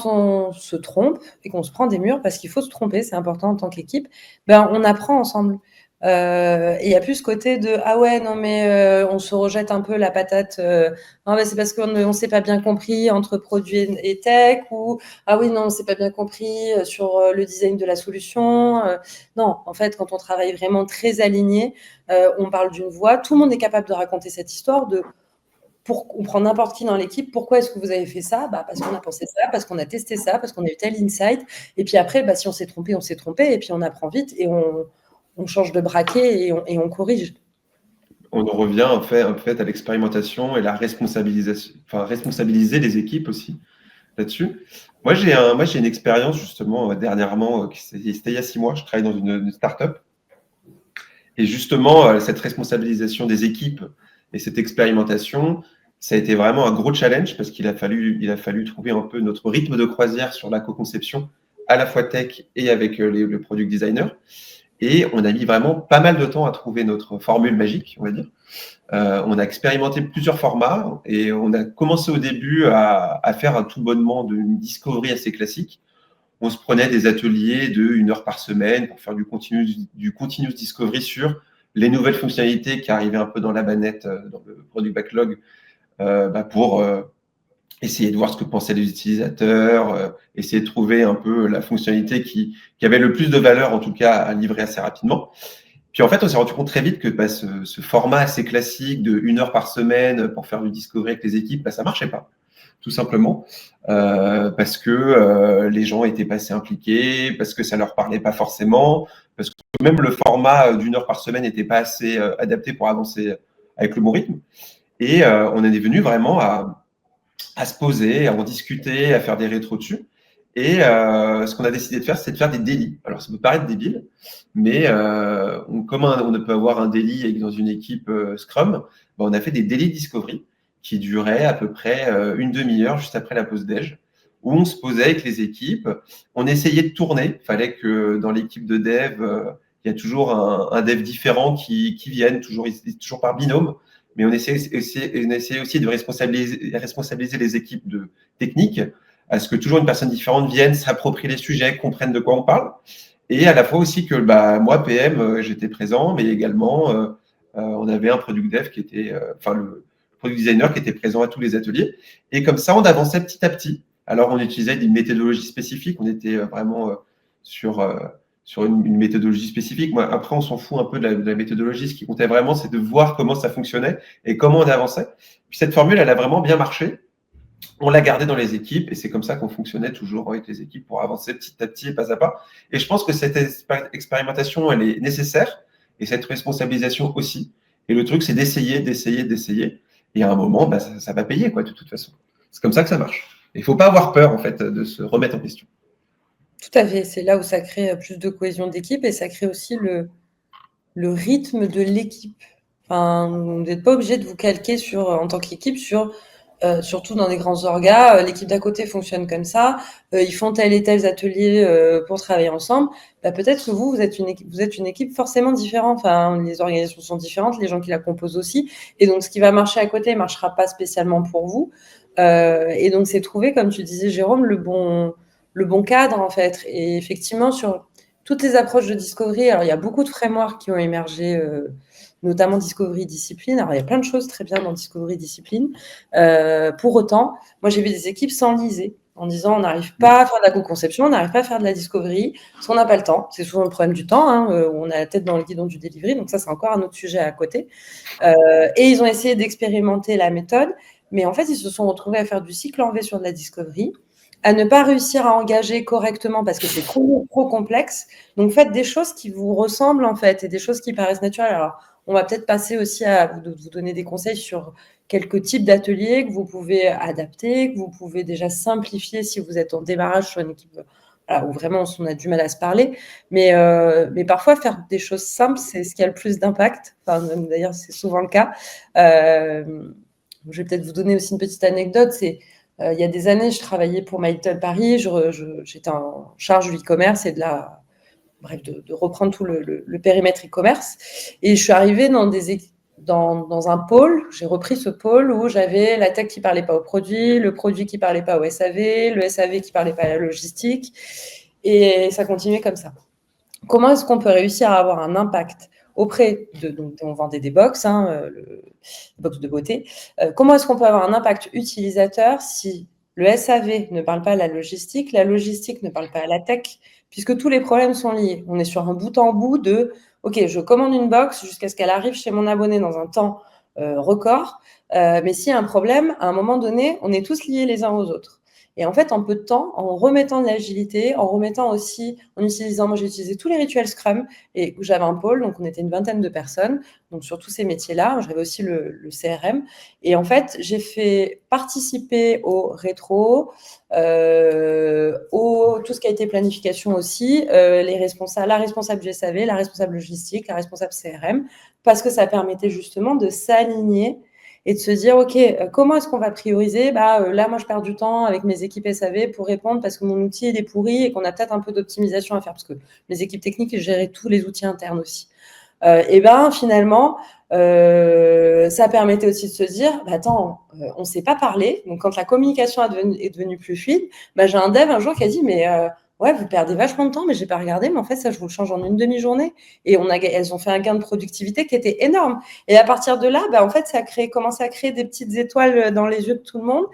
on se trompe et qu'on se prend des murs, parce qu'il faut se tromper, c'est important en tant qu'équipe, on apprend ensemble. Et il n'y a plus ce côté de ah ouais, non, mais on se rejette un peu la patate. Non, mais c'est parce qu'on ne s'est pas bien compris entre produit et tech, ou ah oui, non, on ne s'est pas bien compris sur le design de la solution. Non, en fait, quand on travaille vraiment très aligné, on parle d'une voix. Tout le monde est capable de raconter cette histoire on prend n'importe qui dans l'équipe, pourquoi est-ce que vous avez fait ça ? Parce qu'on a pensé ça, parce qu'on a testé ça, parce qu'on a eu tel insight. Et puis après, si on s'est trompé, on s'est trompé. Et puis on apprend vite et on change de braquet et on corrige. On en revient en fait à l'expérimentation et la responsabilisation, responsabiliser les équipes aussi là-dessus. Moi, j'ai une expérience justement dernièrement, c'était il y a 6 mois, je travaille dans une start-up. Et justement, cette responsabilisation des équipes et cette expérimentation, ça a été vraiment un gros challenge parce qu'il a fallu trouver un peu notre rythme de croisière sur la co-conception, à la fois tech et avec le product designer. Et on a mis vraiment pas mal de temps à trouver notre formule magique, on va dire. On a expérimenté plusieurs formats et on a commencé au début à faire un tout bonnement d'une discovery assez classique. On se prenait des ateliers de 1 heure par semaine pour faire du continuous discovery sur les nouvelles fonctionnalités qui arrivaient un peu dans la manette, dans le product backlog, pour essayer de voir ce que pensaient les utilisateurs, essayer de trouver un peu la fonctionnalité qui avait le plus de valeur, en tout cas, à livrer assez rapidement. Puis en fait, on s'est rendu compte très vite que ce format assez classique de 1 heure par semaine pour faire du discovery avec les équipes, ça marchait pas, tout simplement, parce que les gens étaient pas assez impliqués, parce que ça leur parlait pas forcément, parce que même le format d'1 heure par semaine n'était pas assez adapté pour avancer avec le bon rythme. Et on en est venu vraiment à se poser, à en discuter, à faire des rétros dessus. Et ce qu'on a décidé de faire, c'est de faire des daily. Alors, ça peut paraître débile, mais comme on peut avoir un daily dans une équipe Scrum, on a fait des daily discovery qui duraient à peu près une demi-heure juste après la pause déj, où on se posait avec les équipes, on essayait de tourner. Il fallait que dans l'équipe de dev, il y a toujours un dev différent qui vienne, toujours par binôme. Mais on essayait aussi de responsabiliser les équipes techniques à ce que toujours une personne différente vienne, s'approprie les sujets, comprenne de quoi on parle. Et à la fois aussi que moi, PM, j'étais présent, mais également, on avait un product dev qui était… product designer qui étaient présents à tous les ateliers. Et comme ça, on avançait petit à petit. Alors, on utilisait des méthodologies spécifiques. On était vraiment sur une méthodologie spécifique. Moi, après, on s'en fout un peu de la méthodologie. Ce qui comptait vraiment, c'est de voir comment ça fonctionnait et comment on avançait. Puis cette formule, elle a vraiment bien marché. On l'a gardée dans les équipes et c'est comme ça qu'on fonctionnait toujours avec les équipes pour avancer petit à petit et pas à pas. Et je pense que cette expérimentation, elle est nécessaire et cette responsabilisation aussi. Et le truc, c'est d'essayer. Et à un moment, ça va payer, quoi, de toute façon. C'est comme ça que ça marche. Il ne faut pas avoir peur, en fait, de se remettre en question. Tout à fait. C'est là où ça crée plus de cohésion d'équipe et ça crée aussi le rythme de l'équipe. Enfin, vous n'êtes pas obligé de vous calquer en tant qu'équipe surtout dans des grands orgas, l'équipe d'à côté fonctionne comme ça, ils font tel et tel ateliers pour travailler ensemble. Peut-être que vous êtes une équipe forcément différente. Enfin, les organisations sont différentes, les gens qui la composent aussi. Et donc, ce qui va marcher à côté ne marchera pas spécialement pour vous. Et donc, c'est trouver, comme tu disais, Jérôme, le bon cadre, en fait. Et effectivement, sur toutes les approches de Discovery, alors il y a beaucoup de frameworks qui ont émergé, notamment Discovery Discipline. Alors, il y a plein de choses très bien dans Discovery Discipline. Pour autant, moi, j'ai vu des équipes s'enliser en disant on n'arrive pas à faire de la co-conception, on n'arrive pas à faire de la discovery, parce qu'on n'a pas le temps. C'est souvent le problème du temps, où on a la tête dans le guidon du delivery, donc ça, c'est encore un autre sujet à côté. Et ils ont essayé d'expérimenter la méthode, mais en fait, ils se sont retrouvés à faire du cycle en V sur de la discovery, à ne pas réussir à engager correctement parce que c'est trop complexe. Donc, faites des choses qui vous ressemblent, en fait, et des choses qui paraissent naturelles. Alors, on va peut-être passer aussi à vous donner des conseils sur quelques types d'ateliers que vous pouvez adapter, que vous pouvez déjà simplifier si vous êtes en démarrage sur une équipe où vraiment on a du mal à se parler. Mais parfois, faire des choses simples, c'est ce qui a le plus d'impact. Enfin, d'ailleurs, c'est souvent le cas. Je vais peut-être vous donner aussi une petite anecdote. Il y a des années, je travaillais pour My Little Paris. J'étais en charge du e-commerce et de reprendre tout le périmètre e-commerce. Et je suis arrivée dans un pôle, j'ai repris ce pôle où j'avais la tech qui ne parlait pas au produit, le produit qui ne parlait pas au SAV, le SAV qui ne parlait pas à la logistique. Et ça continuait comme ça. Comment est-ce qu'on peut réussir à avoir un impact auprès donc on vendait des box, des box de beauté. Comment est-ce qu'on peut avoir un impact utilisateur si le SAV ne parle pas à la logistique ne parle pas à la tech, puisque tous les problèmes sont liés. On est sur un bout en bout de OK, je commande une box jusqu'à ce qu'elle arrive chez mon abonné dans un temps record. Mais s'il y a un problème, à un moment donné, on est tous liés les uns aux autres. Et en fait, en peu de temps, en remettant de l'agilité, en utilisant, moi j'ai utilisé tous les rituels Scrum, et j'avais un pôle, donc on était une 20aine de personnes, donc sur tous ces métiers-là, j'avais aussi le CRM, et en fait, j'ai fait participer au rétro, tout ce qui a été planification aussi, la responsable du SAV, la responsable logistique, la responsable CRM, parce que ça permettait justement de s'aligner et de se dire, OK, comment est-ce qu'on va prioriser ? Là, moi, je perds du temps avec mes équipes SAV pour répondre parce que mon outil, il est pourri et qu'on a peut-être un peu d'optimisation à faire parce que les équipes techniques géraient tous les outils internes aussi. Finalement, ça permettait aussi de se dire, on ne s'est pas parlé. Donc, quand la communication est devenue plus fluide, j'ai un dev un jour qui a dit, mais ouais, vous perdez vachement de temps, mais j'ai pas regardé, mais en fait, ça, je vous le change en une demi-journée. Et elles ont fait un gain de productivité qui était énorme. Et à partir de là, en fait, ça a commencé à créer des petites étoiles dans les yeux de tout le monde.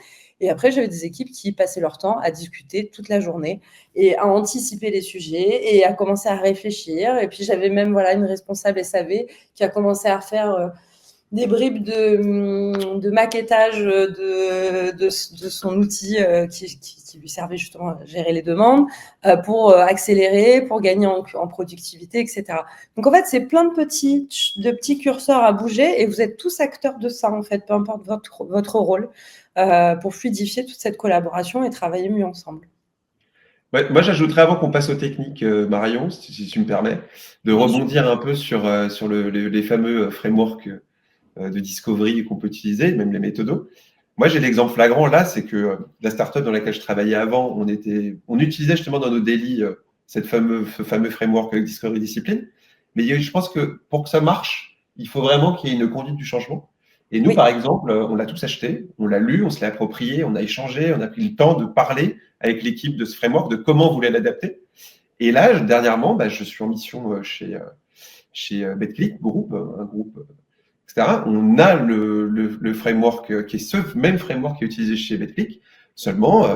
Et après, j'avais des équipes qui passaient leur temps à discuter toute la journée et à anticiper les sujets et à commencer à réfléchir. Et puis, j'avais même une responsable SAV qui a commencé à faire des bribes de maquettage de son outil qui lui servait justement à gérer les demandes pour accélérer, pour gagner en productivité, etc. Donc, en fait, c'est plein de petits curseurs à bouger et vous êtes tous acteurs de ça, en fait, peu importe votre rôle, pour fluidifier toute cette collaboration et travailler mieux ensemble. Ouais, moi, j'ajouterais avant qu'on passe aux techniques, Marion, si tu me permets, de rebondir un peu sur les fameux frameworks de discovery qu'on peut utiliser, même les méthodos. Moi, j'ai l'exemple flagrant là, c'est que la startup dans laquelle je travaillais avant, on utilisait justement dans nos daily ce fameux framework Discovery Discipline. Mais je pense que pour que ça marche, il faut vraiment qu'il y ait une conduite du changement. Et nous, par exemple, on l'a tous acheté, on l'a lu, on se l'a approprié, on a échangé, on a pris le temps de parler avec l'équipe de ce framework, de comment on voulait l'adapter. Et là, dernièrement, je suis en mission chez BetClick Group, un groupe, etc. On a le le framework qui est ce même framework qui est utilisé chez Betclic. Seulement,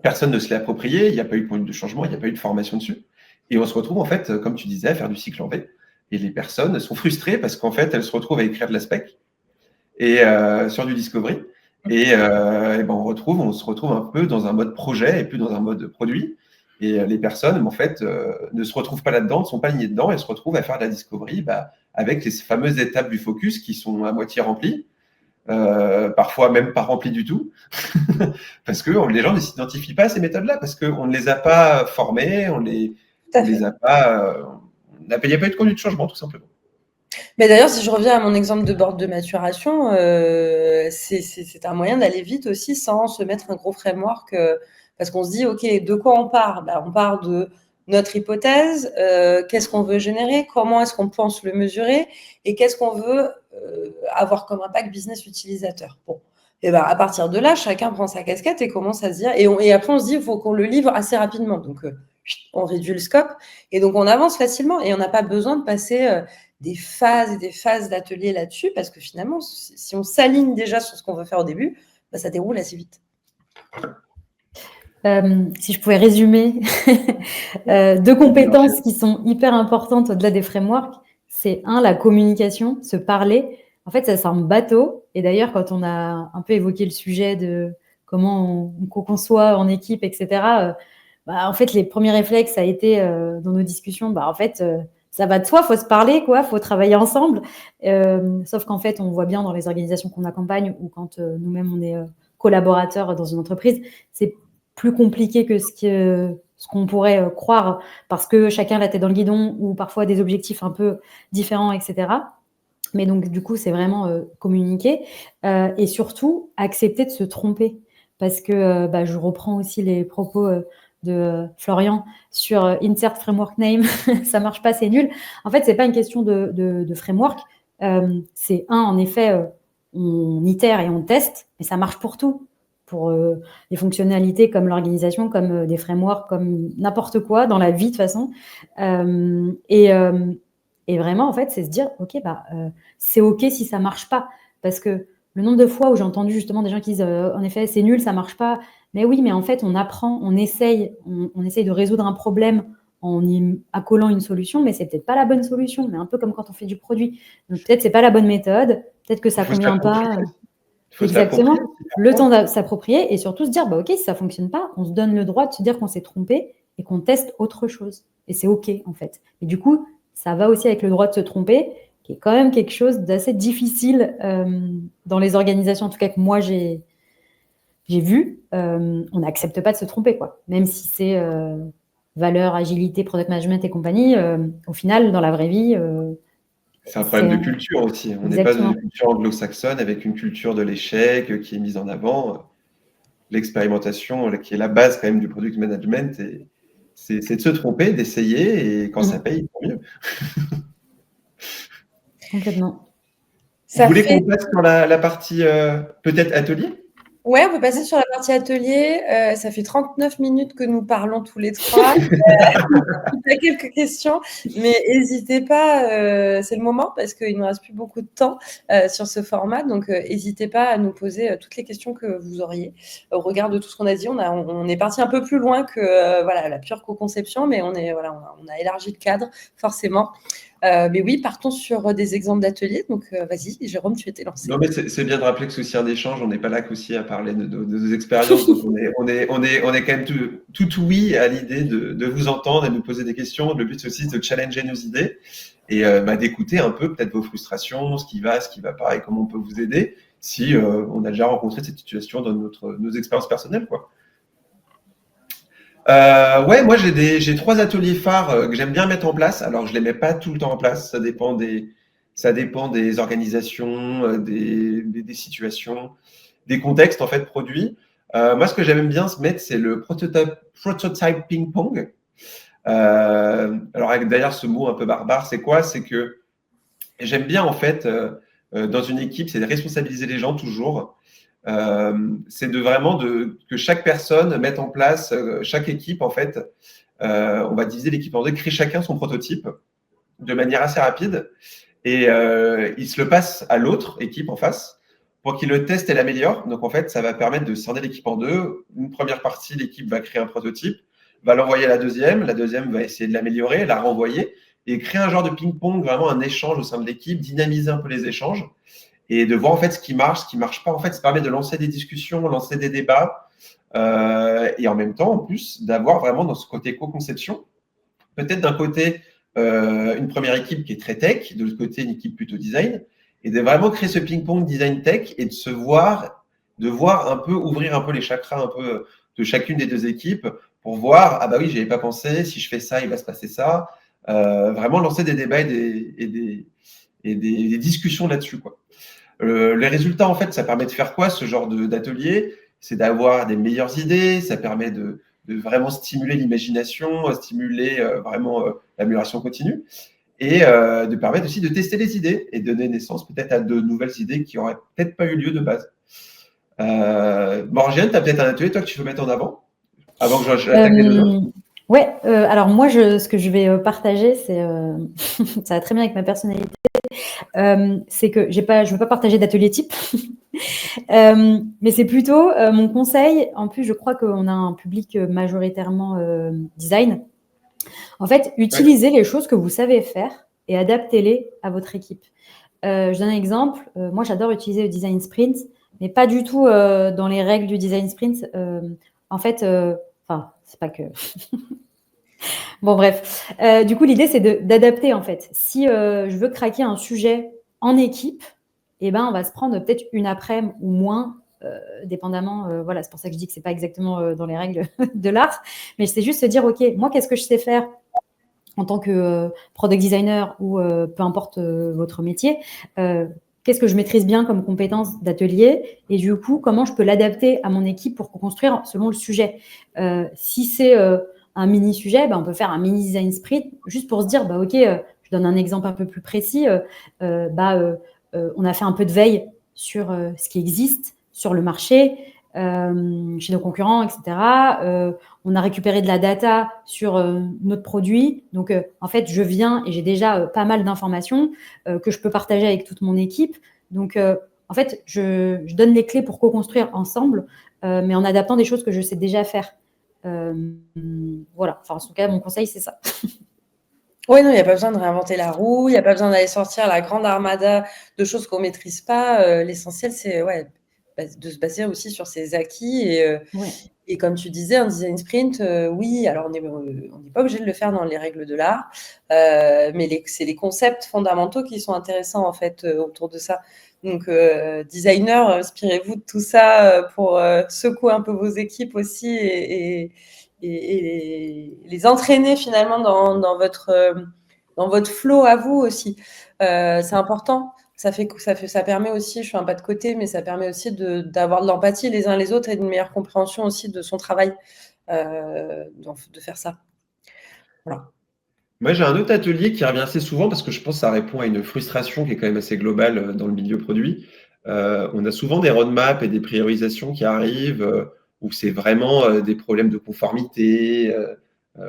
personne ne se l'est approprié, il n'y a pas eu de conduite de changement, il n'y a pas eu de formation dessus. Et on se retrouve, en fait, comme tu disais, à faire du cycle en V. Et les personnes sont frustrées parce qu'en fait, elles se retrouvent à écrire de la spec et sur du discovery. Et ben, on se retrouve un peu dans un mode projet et plus dans un mode produit. Et les personnes, en fait, ne se retrouvent pas là-dedans, ne sont pas alignées dedans et se retrouvent à faire de la discovery avec les fameuses étapes du focus qui sont à moitié remplies. Parfois même pas rempli du tout, parce que les gens ne s'identifient pas à ces méthodes-là, parce qu'on ne les a pas formées, il n'y a pas eu de conduite de changement, tout simplement. Mais d'ailleurs, si je reviens à mon exemple de board de maturation, c'est un moyen d'aller vite aussi sans se mettre un gros framework, parce qu'on se dit, OK, de quoi on part? On part de notre hypothèse, qu'est-ce qu'on veut générer, comment est-ce qu'on pense le mesurer, et qu'est-ce qu'on veut avoir comme impact business utilisateur. Bon, et à partir de là, chacun prend sa casquette et commence à se dire, et après on se dit, il faut qu'on le livre assez rapidement. Donc, on réduit le scope, et donc on avance facilement, et on n'a pas besoin de passer des phases et des phases d'atelier là-dessus, parce que finalement, si on s'aligne déjà sur ce qu'on veut faire au début, ça déroule assez vite. Si je pouvais résumer deux compétences qui sont hyper importantes au-delà des frameworks, c'est la communication, se parler. En fait, ça semble bateau. Et d'ailleurs, quand on a un peu évoqué le sujet de comment on co-conçoit en équipe, etc., en fait, les premiers réflexes, ça a été dans nos discussions, en fait, ça va de soi, faut se parler, quoi, faut travailler ensemble. Sauf qu'en fait, on voit bien dans les organisations qu'on accompagne ou quand nous-mêmes, on est collaborateurs dans une entreprise, c'est plus compliqué que ce qu'on pourrait croire, parce que chacun a la tête dans le guidon ou parfois des objectifs un peu différents, etc. Mais donc, du coup, c'est vraiment communiquer et surtout accepter de se tromper. Parce que je reprends aussi les propos de Florian sur Insert Framework Name, ça marche pas, c'est nul. En fait, c'est pas une question de framework. C'est en effet, on itère et on teste, mais ça marche pour tout. Pour des fonctionnalités comme l'organisation, comme des frameworks, comme n'importe quoi dans la vie de toute façon. Et vraiment, en fait, c'est se dire, OK, c'est OK si ça marche pas. Parce que le nombre de fois où j'ai entendu justement des gens qui disent, en effet, c'est nul, ça marche pas. Mais oui, mais en fait, on apprend, on essaye de résoudre un problème en y accolant une solution, mais c'est peut-être pas la bonne solution. Mais un peu comme quand on fait du produit. Donc peut-être c'est pas la bonne méthode, peut-être que ça convient pas. Exactement, le temps de s'approprier et surtout se dire, OK, si ça fonctionne pas, on se donne le droit de se dire qu'on s'est trompé et qu'on teste autre chose. Et c'est OK, en fait. Et du coup, ça va aussi avec le droit de se tromper, qui est quand même quelque chose d'assez difficile dans les organisations, en tout cas que moi j'ai vu. On n'accepte pas de se tromper, quoi. Même si c'est valeur, agilité, product management et compagnie, au final, dans la vraie vie... c'est un problème de culture aussi. On n'est pas dans une culture anglo-saxonne avec une culture de l'échec qui est mise en avant. L'expérimentation, qui est la base quand même du product management, c'est de se tromper, d'essayer, et quand ça paye, tant mieux. Complètement. Vous voulez qu'on passe sur la partie peut-être atelier ? Ouais, on peut passer sur la partie atelier. Ça fait 39 minutes que nous parlons tous les trois. Il y a quelques questions, mais n'hésitez pas, c'est le moment parce qu'il ne nous reste plus beaucoup de temps sur ce format. Donc, n'hésitez pas à nous poser toutes les questions que vous auriez au regard de tout ce qu'on a dit. On est parti un peu plus loin que la pure co-conception, mais on a élargi le cadre, forcément. Mais oui, partons sur des exemples d'ateliers. Donc, vas-y, Jérôme, tu étais lancé. Non, mais c'est bien de rappeler que c'est aussi un échange. On n'est pas là qu'aussi à parler de nos expériences. Donc on est quand même tout oui à l'idée de vous entendre et de nous poser des questions. Le but, c'est aussi de challenger nos idées et d'écouter un peu peut-être vos frustrations, ce qui va pas et comment on peut vous aider si on a déjà rencontré cette situation dans nos expériences personnelles, quoi. Moi j'ai 3 ateliers phares que j'aime bien mettre en place. Alors je les mets pas tout le temps en place, ça dépend des organisations, des situations, des contextes en fait produits. Moi ce que j'aime bien mettre, c'est le prototype ping-pong. Alors avec d'ailleurs ce mot un peu barbare, c'est quoi? C'est que j'aime bien en fait dans une équipe, c'est de responsabiliser les gens toujours. C'est que chaque personne mette en place, chaque équipe en fait, on va diviser l'équipe en deux, créer chacun son prototype de manière assez rapide et il se le passe à l'autre équipe en face pour qu'il le teste et l'améliore. Donc, en fait, ça va permettre de scinder l'équipe en deux. Une première partie, l'équipe va créer un prototype, va l'envoyer à la deuxième va essayer de l'améliorer, la renvoyer et créer un genre de ping-pong, vraiment un échange au sein de l'équipe, dynamiser un peu les échanges et de voir en fait ce qui marche pas. En fait, ça permet de lancer des discussions, lancer des débats et en même temps, en plus, d'avoir vraiment dans ce côté co-conception, peut-être d'un côté une première équipe qui est très tech, de l'autre côté une équipe plutôt design, et de vraiment créer ce ping-pong design tech et de voir un peu, ouvrir un peu les chakras un peu de chacune des deux équipes pour voir, ah bah oui, j'y avais pas pensé, si je fais ça, il va se passer ça. Vraiment lancer des débats et des discussions là-dessus, quoi. Les résultats, en fait, ça permet de faire quoi, ce genre d'atelier? C'est d'avoir des meilleures idées, ça permet de vraiment stimuler l'imagination, stimuler vraiment l'amélioration continue et de permettre aussi de tester les idées et donner naissance peut-être à de nouvelles idées qui n'auraient peut-être pas eu lieu de base. Morgane, tu as peut-être un atelier, toi, que tu veux mettre en avant que j'attaque les deux autres? Ouais, alors moi, ce que je vais partager, c'est ça va très bien avec ma personnalité, c'est que je ne veux pas partager d'atelier type, mais c'est plutôt mon conseil. En plus, je crois qu'on a un public majoritairement design. En fait, utilisez les choses que vous savez faire et adaptez-les à votre équipe. Je donne un exemple. Moi, j'adore utiliser le design sprint, mais pas du tout dans les règles du design sprint. En fait, c'est pas que… Bon, bref. Du coup, l'idée, c'est d'adapter, en fait. Si je veux craquer un sujet en équipe, eh ben, on va se prendre peut-être une après-midi ou moins, dépendamment. Voilà, c'est pour ça que je dis que c'est pas exactement dans les règles de l'art. Mais c'est juste se dire, OK, moi, qu'est-ce que je sais faire en tant que product designer ou peu importe votre métier, qu'est-ce que je maîtrise bien comme compétences d'atelier et du coup, comment je peux l'adapter à mon équipe pour construire selon le sujet. Si c'est un mini-sujet, on peut faire un mini-design sprint juste pour se dire, OK, je donne un exemple un peu plus précis, on a fait un peu de veille sur ce qui existe sur le marché, chez nos concurrents, etc. On a récupéré de la data sur notre produit. Donc, en fait, je viens et j'ai déjà pas mal d'informations que je peux partager avec toute mon équipe. Donc, en fait, je donne les clés pour co-construire ensemble, mais en adaptant des choses que je sais déjà faire. Voilà. Enfin, en tout cas, mon conseil, c'est ça. Oui, non, il n'y a pas besoin de réinventer la roue. Il n'y a pas besoin d'aller sortir la grande armada de choses qu'on ne maîtrise pas. L'essentiel, c'est de se baser aussi sur ses acquis. Et comme tu disais, un design sprint, oui, alors on n'est pas obligé de le faire dans les règles de l'art, mais c'est les concepts fondamentaux qui sont intéressants en fait autour de ça. Donc, designers, inspirez-vous de tout ça pour secouer un peu vos équipes aussi et les entraîner finalement dans votre flow à vous aussi. C'est important. Ça permet aussi, je fais un pas de côté, mais ça permet aussi d'avoir de l'empathie les uns les autres et une meilleure compréhension aussi de son travail, de faire ça. Voilà. Moi, j'ai un autre atelier qui revient assez souvent parce que je pense que ça répond à une frustration qui est quand même assez globale dans le milieu produit. On a souvent des roadmaps et des priorisations qui arrivent où c'est vraiment des problèmes de conformité,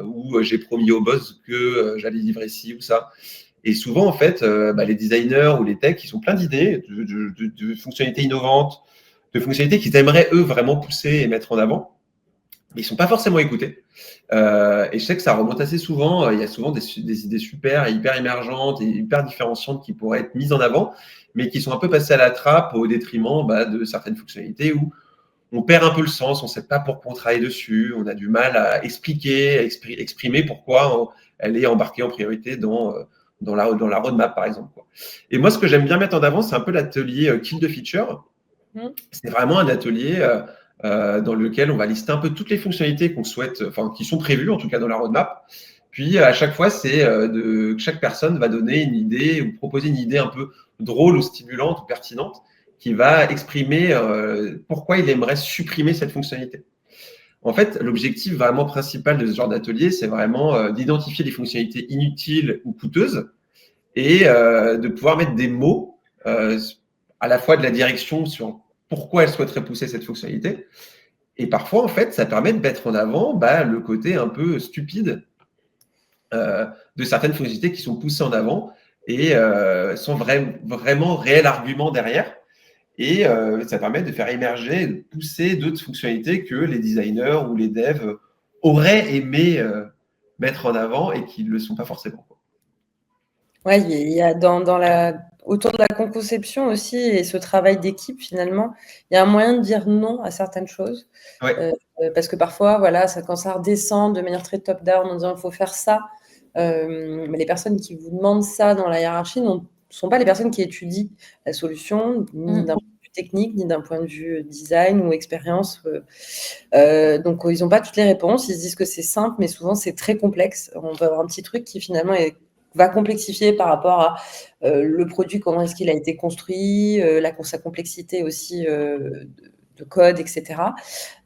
où j'ai promis au boss que j'allais livrer ci ou ça. Et souvent, en fait, les designers ou les techs, ils ont plein d'idées, de fonctionnalités innovantes, de fonctionnalités qu'ils aimeraient, eux, vraiment pousser et mettre en avant. Mais ils ne sont pas forcément écoutés. Et je sais que ça remonte assez souvent. Il y a souvent des idées super et hyper émergentes et hyper différenciantes qui pourraient être mises en avant, mais qui sont un peu passées à la trappe au détriment de certaines fonctionnalités où on perd un peu le sens, on ne sait pas pourquoi on travaille dessus, on a du mal à expliquer, à exprimer pourquoi elle est embarquée en priorité dans la roadmap, par exemple. Et moi, ce que j'aime bien mettre en avant, c'est un peu l'atelier Kill the Feature. C'est vraiment un atelier dans lequel on va lister un peu toutes les fonctionnalités qu'on souhaite, qui sont prévues en tout cas dans la roadmap. Puis à chaque fois, c'est que chaque personne va donner une idée ou proposer une idée un peu drôle ou stimulante ou pertinente qui va exprimer pourquoi il aimerait supprimer cette fonctionnalité. En fait, l'objectif vraiment principal de ce genre d'atelier, c'est vraiment d'identifier les fonctionnalités inutiles ou coûteuses et de pouvoir mettre des mots à la fois de la direction sur pourquoi elle souhaiterait pousser cette fonctionnalité. Et parfois, en fait, ça permet de mettre en avant le côté un peu stupide de certaines fonctionnalités qui sont poussées en avant et sans vraiment réel argument derrière. Et ça permet de faire émerger, de pousser d'autres fonctionnalités que les designers ou les devs auraient aimé mettre en avant et qui ne le sont pas forcément. Ouais, il y a autour de la co-conception aussi et ce travail d'équipe finalement, il y a un moyen de dire non à certaines choses. Ouais. Parce que parfois, voilà, quand ça redescend de manière très top-down en disant il faut faire ça, mais les personnes qui vous demandent ça dans la hiérarchie ne sont pas les personnes qui étudient la solution, ni d'un point de vue technique, ni d'un point de vue design ou expérience. Donc, ils n'ont pas toutes les réponses. Ils se disent que c'est simple, mais souvent, c'est très complexe. On peut avoir un petit truc qui finalement va complexifier par rapport à le produit, comment est-ce qu'il a été construit, sa complexité aussi de code, etc.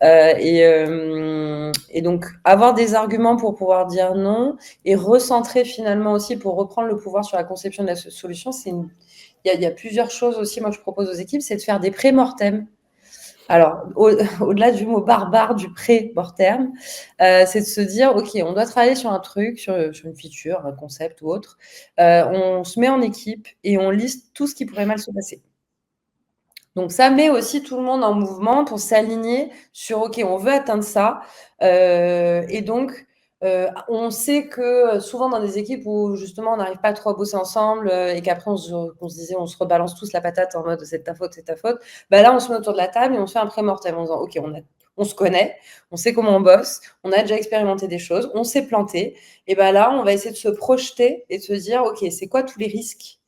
Et donc, avoir des arguments pour pouvoir dire non et recentrer finalement aussi pour reprendre le pouvoir sur la conception de la solution, il y a plusieurs choses aussi, moi, que je propose aux équipes, c'est de faire des pré-mortem. Alors, au-delà du mot barbare, du pré-mortem, c'est de se dire, OK, on doit travailler sur un truc, sur une feature, un concept ou autre. On se met en équipe et on liste tout ce qui pourrait mal se passer. Donc, ça met aussi tout le monde en mouvement pour s'aligner sur, OK, on veut atteindre ça. Et donc, on sait que souvent dans des équipes où justement on n'arrive pas trop à bosser ensemble et qu'après on se disait on se rebalance tous la patate en mode c'est ta faute, bah là on se met autour de la table et on se fait un pré-mortem en disant OK, on se connaît, on sait comment on bosse, on a déjà expérimenté des choses, on s'est planté, et bah là on va essayer de se projeter et de se dire OK, c'est quoi tous les risques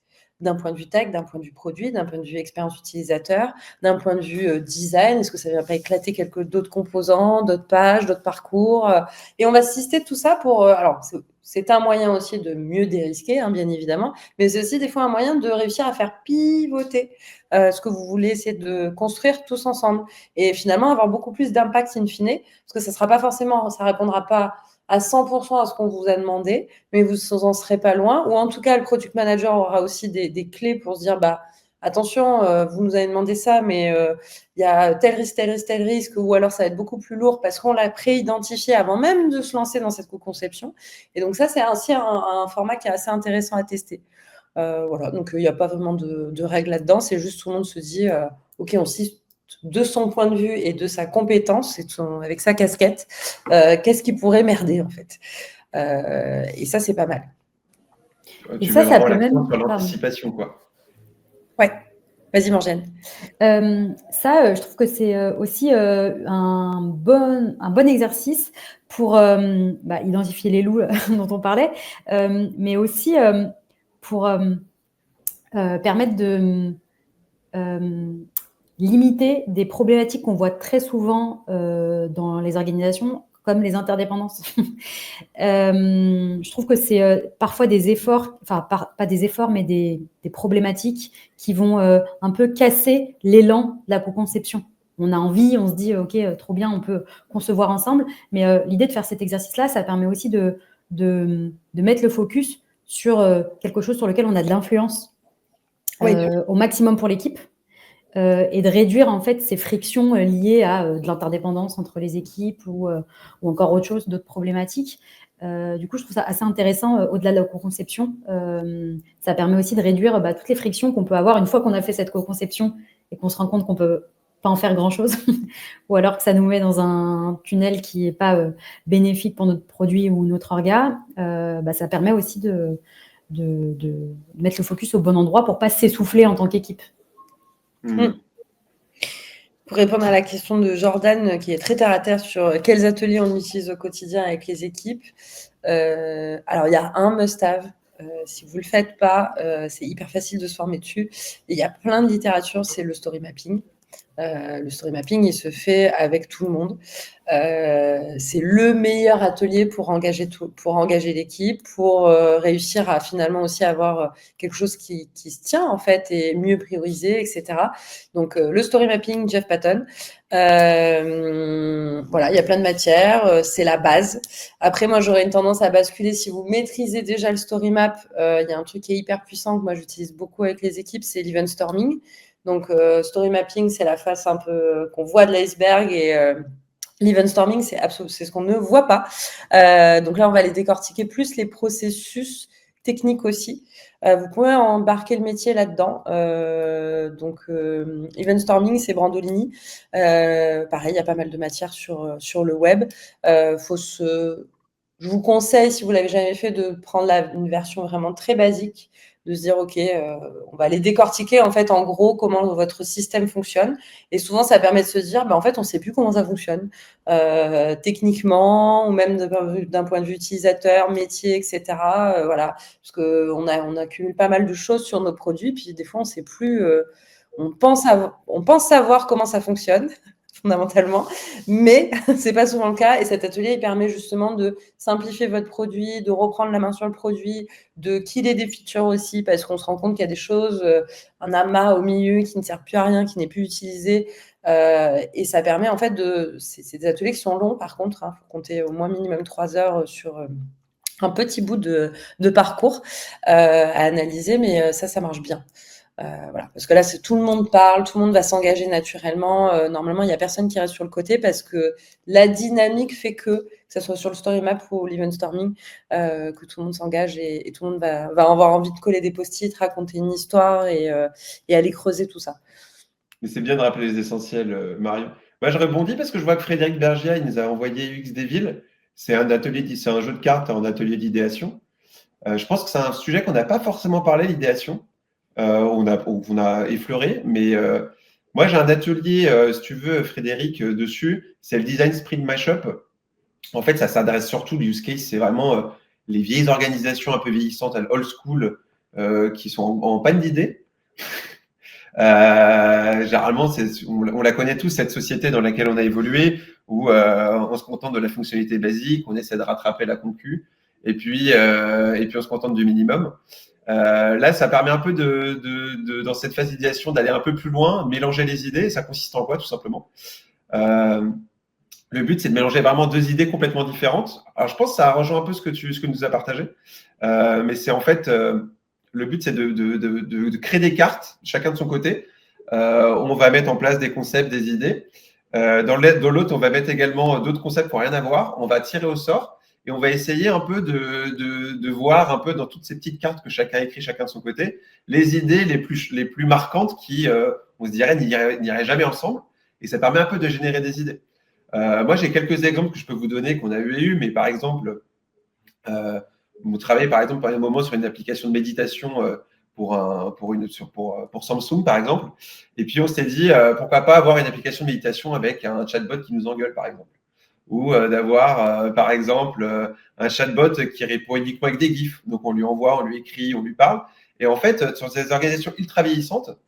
d'un point de vue tech, d'un point de vue produit, d'un point de vue expérience utilisateur, d'un point de vue design, est-ce que ça ne va pas éclater d'autres composants, d'autres pages, d'autres parcours et on va assister tout ça pour... alors, c'est un moyen aussi de mieux dérisquer, hein, bien évidemment, mais c'est aussi des fois un moyen de réussir à faire pivoter ce que vous voulez essayer de construire tous ensemble et finalement avoir beaucoup plus d'impact in fine, parce que ça sera pas forcément, ça répondra pas à 100% à ce qu'on vous a demandé, mais vous en serez pas loin, ou en tout cas le product manager aura aussi des clés pour se dire bah attention, vous nous avez demandé ça, mais il y a tel risque, ou alors ça va être beaucoup plus lourd parce qu'on l'a pré-identifié avant même de se lancer dans cette co-conception. Et donc ça, c'est aussi un format qui est assez intéressant à tester. Voilà, donc il n'y a pas vraiment de règles là-dedans, c'est juste tout le monde se dit, OK, on cite de son point de vue et de sa compétence, avec sa casquette, qu'est-ce qui pourrait merder en fait. Et ça, c'est pas mal. Tu mets vraiment l'accent sur l'anticipation, quoi. Ouais, vas-y Morgane. Ça, je trouve que c'est aussi un bon exercice pour identifier les loups dont on parlait, mais aussi pour permettre de limiter des problématiques qu'on voit très souvent dans les organisations, comme les interdépendances. Je trouve que c'est parfois des efforts, enfin pas des efforts, mais des problématiques qui vont un peu casser l'élan de la co-conception. On a envie, on se dit ok, trop bien, on peut concevoir ensemble, mais l'idée de faire cet exercice-là, ça permet aussi de mettre le focus sur quelque chose sur lequel on a de l'influence au maximum pour l'équipe. Et de réduire en fait ces frictions liées à de l'interdépendance entre les équipes ou encore autre chose, d'autres problématiques. Du coup, je trouve ça assez intéressant au-delà de la co-conception. Ça permet aussi de réduire toutes les frictions qu'on peut avoir une fois qu'on a fait cette co-conception et qu'on se rend compte qu'on peut pas en faire grand-chose ou alors que ça nous met dans un tunnel qui n'est pas bénéfique pour notre produit ou notre orga. Ça permet aussi de mettre le focus au bon endroit pour pas s'essouffler en tant qu'équipe. Pour répondre à la question de Jordan, qui est très terre à terre sur quels ateliers on utilise au quotidien avec les équipes. Alors, il y a un must-have. Si vous ne le faites pas, c'est hyper facile de se former dessus. Et il y a plein de littérature, c'est le story mapping. Le story mapping, il se fait avec tout le monde. C'est le meilleur atelier pour engager l'équipe, pour réussir à finalement aussi avoir quelque chose qui se tient en fait et mieux prioriser, etc. Donc le story mapping, Jeff Patton. Voilà, il y a plein de matières, c'est la base. Après, moi, j'aurais une tendance à basculer si vous maîtrisez déjà le story map. Il y a un truc qui est hyper puissant que moi j'utilise beaucoup avec les équipes, c'est l'event storming. Donc, story mapping, c'est la face un peu qu'on voit de l'iceberg et l'event storming, c'est ce qu'on ne voit pas. Donc là, on va aller décortiquer plus les processus technique aussi. Vous pouvez embarquer le métier là-dedans. Donc, Event Storming, c'est Brandolini. Pareil, il y a pas mal de matières sur le web. Je vous conseille, si vous l'avez jamais fait, de prendre une version vraiment très basique, de se dire, OK, on va aller décortiquer, en fait, en gros, comment votre système fonctionne. Et souvent, ça permet de se dire, en fait, on ne sait plus comment ça fonctionne, techniquement, ou même d'un point de vue utilisateur, métier, etc. Voilà, parce qu'on accumule pas mal de choses sur nos produits, puis des fois, on ne sait plus, on pense savoir comment ça fonctionne, fondamentalement, mais c'est pas souvent le cas. Et cet atelier, il permet justement de simplifier votre produit, de reprendre la main sur le produit, de killer des features aussi, parce qu'on se rend compte qu'il y a des choses, un amas au milieu qui ne sert plus à rien, qui n'est plus utilisé. Et ça permet en fait c'est des ateliers qui sont longs par contre, il faut compter au moins minimum 3 heures sur un petit bout de parcours à analyser, mais ça marche bien. Voilà, parce que là, tout le monde parle, tout le monde va s'engager naturellement. Normalement, il n'y a personne qui reste sur le côté parce que la dynamique fait que ce soit sur le story map ou l'event storming, que tout le monde s'engage et tout le monde va avoir envie de coller des post-it, raconter une histoire et aller creuser tout ça. Mais c'est bien de rappeler les essentiels, Marion. Moi, je rebondis parce que je vois que Frédéric Bergia, il nous a envoyé UX des villes. C'est un jeu de cartes en atelier d'idéation. Je pense que c'est un sujet qu'on n'a pas forcément parlé, l'idéation. On a effleuré, mais moi j'ai un atelier, si tu veux, Frédéric, dessus, c'est le design sprint mashup. En fait, ça s'adresse surtout, le use case, c'est vraiment les vieilles organisations un peu vieillissantes, old school, qui sont en panne d'idées. Généralement, on la connaît tous, cette société dans laquelle on a évolué, où on se contente de la fonctionnalité basique, on essaie de rattraper la concu, et puis on se contente du minimum. Là, ça permet un peu dans cette phase d'idéation d'aller un peu plus loin, mélanger les idées. Ça consiste en quoi, tout simplement? Le but, c'est de mélanger vraiment 2 idées complètement différentes. Alors, je pense que ça rejoint un peu ce que nous a partagé. Mais c'est en fait, le but, c'est de créer des cartes, chacun de son côté. On va mettre en place des concepts, des idées. Dans l'autre, on va mettre également d'autres concepts qui n'ont rien à voir. On va tirer au sort. Et on va essayer un peu de voir un peu dans toutes ces petites cartes que chacun a écrit, chacun de son côté, les idées les plus marquantes qui, on se dirait, n'iraient jamais ensemble. Et ça permet un peu de générer des idées. Moi, j'ai quelques exemples que je peux vous donner qu'on a eu, mais par exemple, vous travaillez par exemple par un moment sur une application de méditation pour Samsung, par exemple. Et puis, on s'est dit, pourquoi pas avoir une application de méditation avec un chatbot qui nous engueule, par exemple. Ou d'avoir, par exemple, un chatbot qui répond uniquement avec des GIFs. Donc, on lui envoie, on lui écrit, on lui parle. Et en fait, sur ces organisations ultra vieillissantes,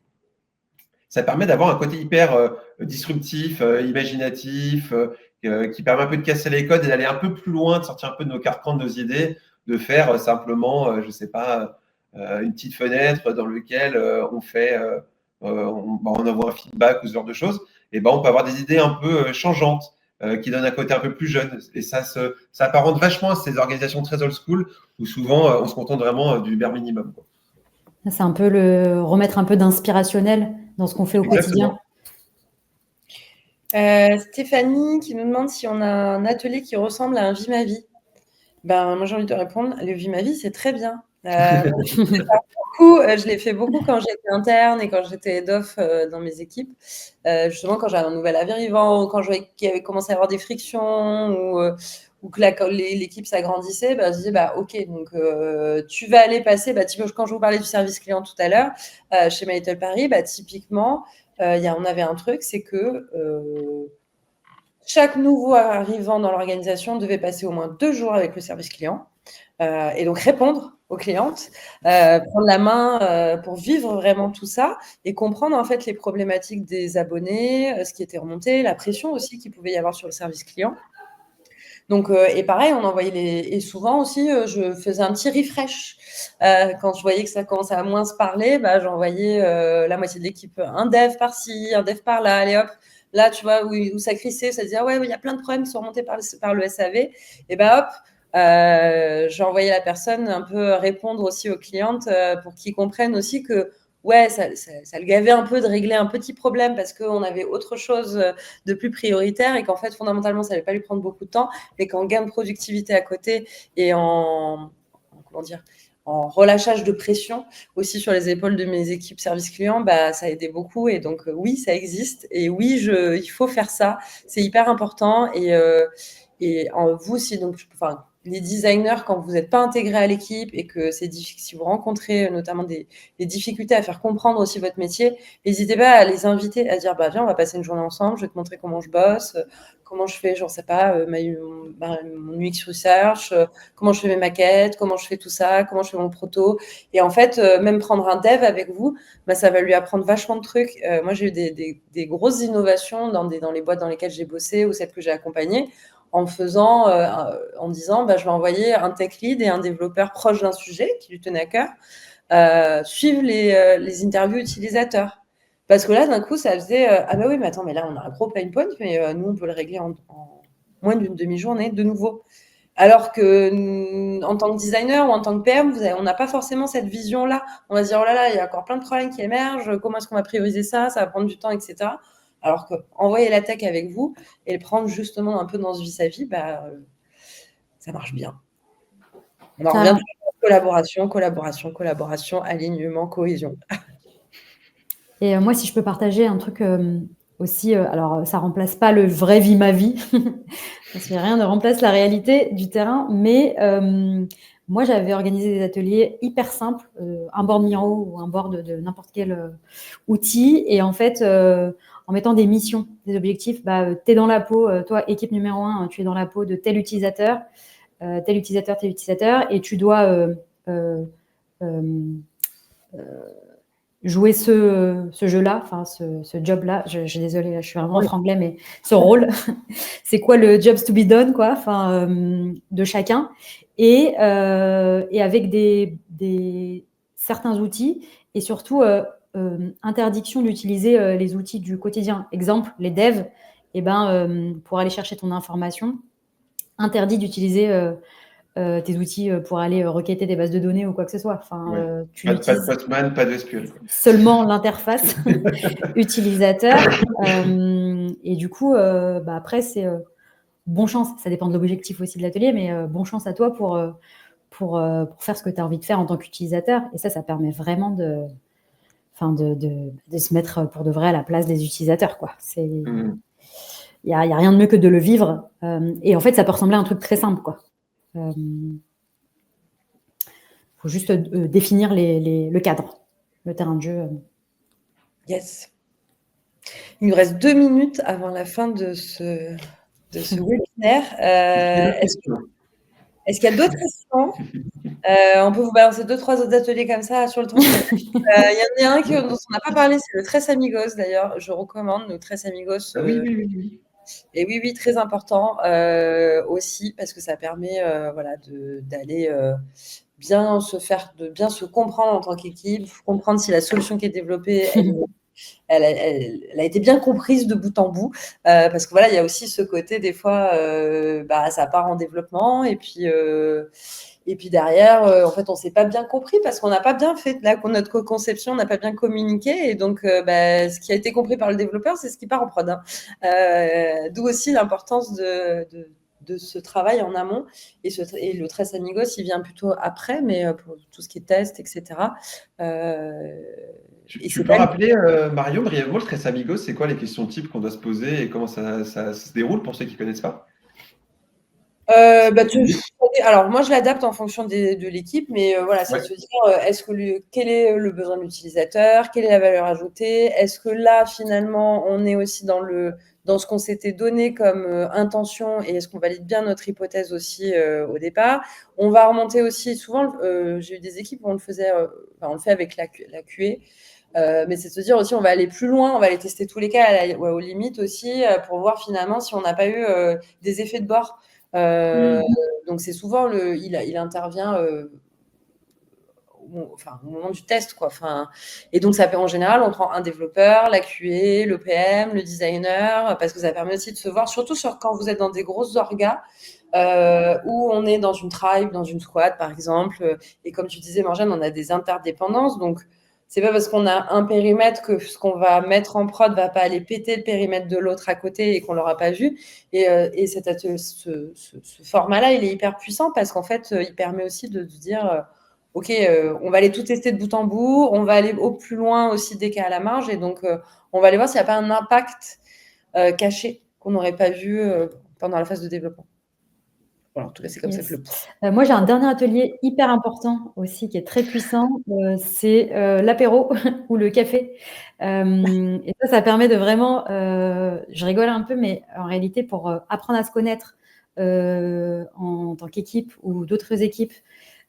ça permet d'avoir un côté hyper disruptif, imaginatif, qui permet un peu de casser les codes et d'aller un peu plus loin, de sortir un peu de nos carcans, de nos idées, de faire simplement, je ne sais pas, une petite fenêtre dans laquelle on envoie un feedback ou ce genre de choses. Et on peut avoir des idées un peu changeantes. Qui donne un côté un peu plus jeune. Et ça apparente vachement à ces organisations très old school où souvent on se contente vraiment du bare minimum, quoi. C'est un peu remettre un peu d'inspirationnel dans ce qu'on fait au Exactement. quotidien. Stéphanie qui nous demande si on a un atelier qui ressemble à un Vie ma vie. Moi, j'ai envie de répondre, le Vie ma vie, c'est très bien. Je l'ai fait beaucoup quand j'étais interne et quand j'étais head of dans mes équipes. Justement, quand j'avais un nouvel arrivant, quand je voyais qu'il y avait commencé à avoir des frictions ou que l'équipe s'agrandissait, je disais, OK, donc tu vas aller passer, quand je vous parlais du service client tout à l'heure, chez My Little Paris, typiquement, on avait un truc, c'est que chaque nouveau arrivant dans l'organisation devait passer au moins 2 jours avec le service client. Et donc répondre aux clientes, prendre la main pour vivre vraiment tout ça et comprendre en fait les problématiques des abonnés, ce qui était remonté, la pression aussi qu'il pouvait y avoir sur le service client. Donc, et pareil, on envoyait et souvent aussi, je faisais un petit refresh. Quand je voyais que ça commençait à moins se parler, j'envoyais la moitié de l'équipe, un dev par-ci, un dev par-là, allez hop. Là, tu vois, où ça crissait, ça disait, ouais, il y a plein de problèmes qui sont remontés par le SAV. Et hop, j'ai envoyé la personne un peu répondre aussi aux clientes pour qu'ils comprennent aussi que ouais, ça le gavait un peu de régler un petit problème parce qu'on avait autre chose de plus prioritaire et qu'en fait, fondamentalement, ça n'allait pas lui prendre beaucoup de temps, mais qu'en gain de productivité à côté et en en relâchage de pression aussi sur les épaules de mes équipes service client, bah, ça a aidé beaucoup. Et donc, oui, ça existe. Et oui, il faut faire ça. C'est hyper important. Et vous aussi, donc, enfin, les designers, quand vous n'êtes pas intégrés à l'équipe et que c'est difficile, si vous rencontrez notamment des difficultés à faire comprendre aussi votre métier, n'hésitez pas à les inviter, à dire, bah, viens, on va passer une journée ensemble, je vais te montrer comment je bosse, comment je fais, j'en sais pas, mon UX research, comment je fais mes maquettes, comment je fais tout ça, comment je fais mon proto. Et en fait, même prendre un dev avec vous, bah, ça va lui apprendre vachement de trucs. Moi, j'ai eu des grosses innovations dans les boîtes dans lesquelles j'ai bossé ou celles que j'ai accompagnées en disant, bah, je vais envoyer un tech lead et un développeur proche d'un sujet qui lui tenait à cœur, suivre les interviews utilisateurs. Parce que là, d'un coup, ça faisait ah bah oui, mais attends, mais là, on a un gros pain point, mais nous, on peut le régler en moins d'une demi-journée de nouveau. Alors que en tant que designer ou en tant que PM, on n'a pas forcément cette vision-là. On va se dire, oh là là, il y a encore plein de problèmes qui émergent, comment est-ce qu'on va prioriser ça, ça va prendre du temps, etc. Alors qu'envoyer la tech avec vous et le prendre justement un peu dans ce vis-à-vis, bah, ça marche bien. On en revient à collaboration, alignement, cohésion. Et moi, si je peux partager un truc aussi, alors ça remplace pas le vrai vie ma vie, parce que rien ne remplace la réalité du terrain, mais moi, j'avais organisé des ateliers hyper simples, un board Miro ou un board de n'importe quel outil, et en fait, en mettant des missions, des objectifs, bah, tu es dans la peau, toi, équipe numéro 1, tu es dans la peau de tel utilisateur, et tu dois jouer ce jeu-là, enfin ce job-là. Je suis désolée, je suis vraiment en franglais, mais ce rôle, c'est quoi le jobs to be done, quoi, enfin de chacun, et avec certains outils, et surtout interdiction d'utiliser les outils du quotidien. Exemple, les devs, pour aller chercher ton information, interdit d'utiliser tes outils pour aller requêter des bases de données ou quoi que ce soit. Enfin, tu pas de Postman, pas de SQL. Seulement l'interface utilisateur. Et du coup, après, c'est bon chance. Ça dépend de l'objectif aussi de l'atelier, mais bon chance à toi pour faire ce que tu as envie de faire en tant qu'utilisateur. Et ça permet vraiment de se mettre pour de vrai à la place des utilisateurs, quoi. Il y a rien de mieux que de le vivre. Et en fait, ça peut ressembler à un truc très simple, quoi. Faut juste définir le cadre, le terrain de jeu. Yes. Il nous reste 2 minutes avant la fin de ce webinaire. Est-ce qu'il y a d'autres questions? On peut vous balancer 2-3 autres ateliers comme ça sur le temps. Il y en a un dont on n'a pas parlé, c'est le Tres Amigos d'ailleurs. Je recommande le Tres Amigos. Oui. Et oui, très important aussi parce que ça permet d'aller bien se comprendre en tant qu'équipe, comprendre si la solution qui est développée, elle a été bien comprise de bout en bout, parce que voilà, il y a aussi ce côté des fois, ça part en développement et puis derrière, en fait, on s'est pas bien compris parce qu'on n'a pas bien fait notre co-conception, on n'a pas bien communiqué, et donc ce qui a été compris par le développeur, c'est ce qui part en prod. D'où aussi l'importance de ce travail en amont, et le Tres Amigos, il vient plutôt après, mais pour tout ce qui est test, etc. Tu peux rappeler, Mario, brièvement, le Tres Amigos, c'est quoi les questions types qu'on doit se poser et comment ça se déroule pour ceux qui ne connaissent pas? Alors, moi, je l'adapte en fonction de l'équipe, mais voilà, c'est de se dire quel est le besoin de l'utilisateur, quelle est la valeur ajoutée, est-ce que là, finalement, on est aussi dans ce qu'on s'était donné comme intention, et est-ce qu'on valide bien notre hypothèse aussi au départ. On va remonter aussi, souvent, j'ai eu des équipes où on le fait avec la QA, mais c'est de se dire aussi, on va aller plus loin, on va aller tester tous les cas aux limites aussi, pour voir finalement si on n'a pas eu des effets de bord. Donc c'est souvent il intervient au moment du test, quoi. Et donc ça fait, en général, on prend un développeur, la QA, le PM, le designer, parce que ça permet aussi de se voir, surtout quand vous êtes dans des grosses orgas, où on est dans une tribe, dans une squad par exemple, et comme tu disais, Morgane, on a des interdépendances, donc c'est pas parce qu'on a un périmètre que ce qu'on va mettre en prod va pas aller péter le périmètre de l'autre à côté et qu'on l'aura pas vu. Et ce format-là, il est hyper puissant parce qu'en fait, il permet aussi de dire OK, on va aller tout tester de bout en bout, on va aller au plus loin aussi dès qu'il y a la marge et donc on va aller voir s'il n'y a pas un impact caché qu'on n'aurait pas vu pendant la phase de développement. Voilà, en tout cas, c'est comme ça que je le pousse. Moi, j'ai un dernier atelier hyper important aussi qui est très puissant, c'est l'apéro ou le café. Et ça permet de vraiment, je rigole un peu, mais en réalité, pour apprendre à se connaître en tant qu'équipe ou d'autres équipes,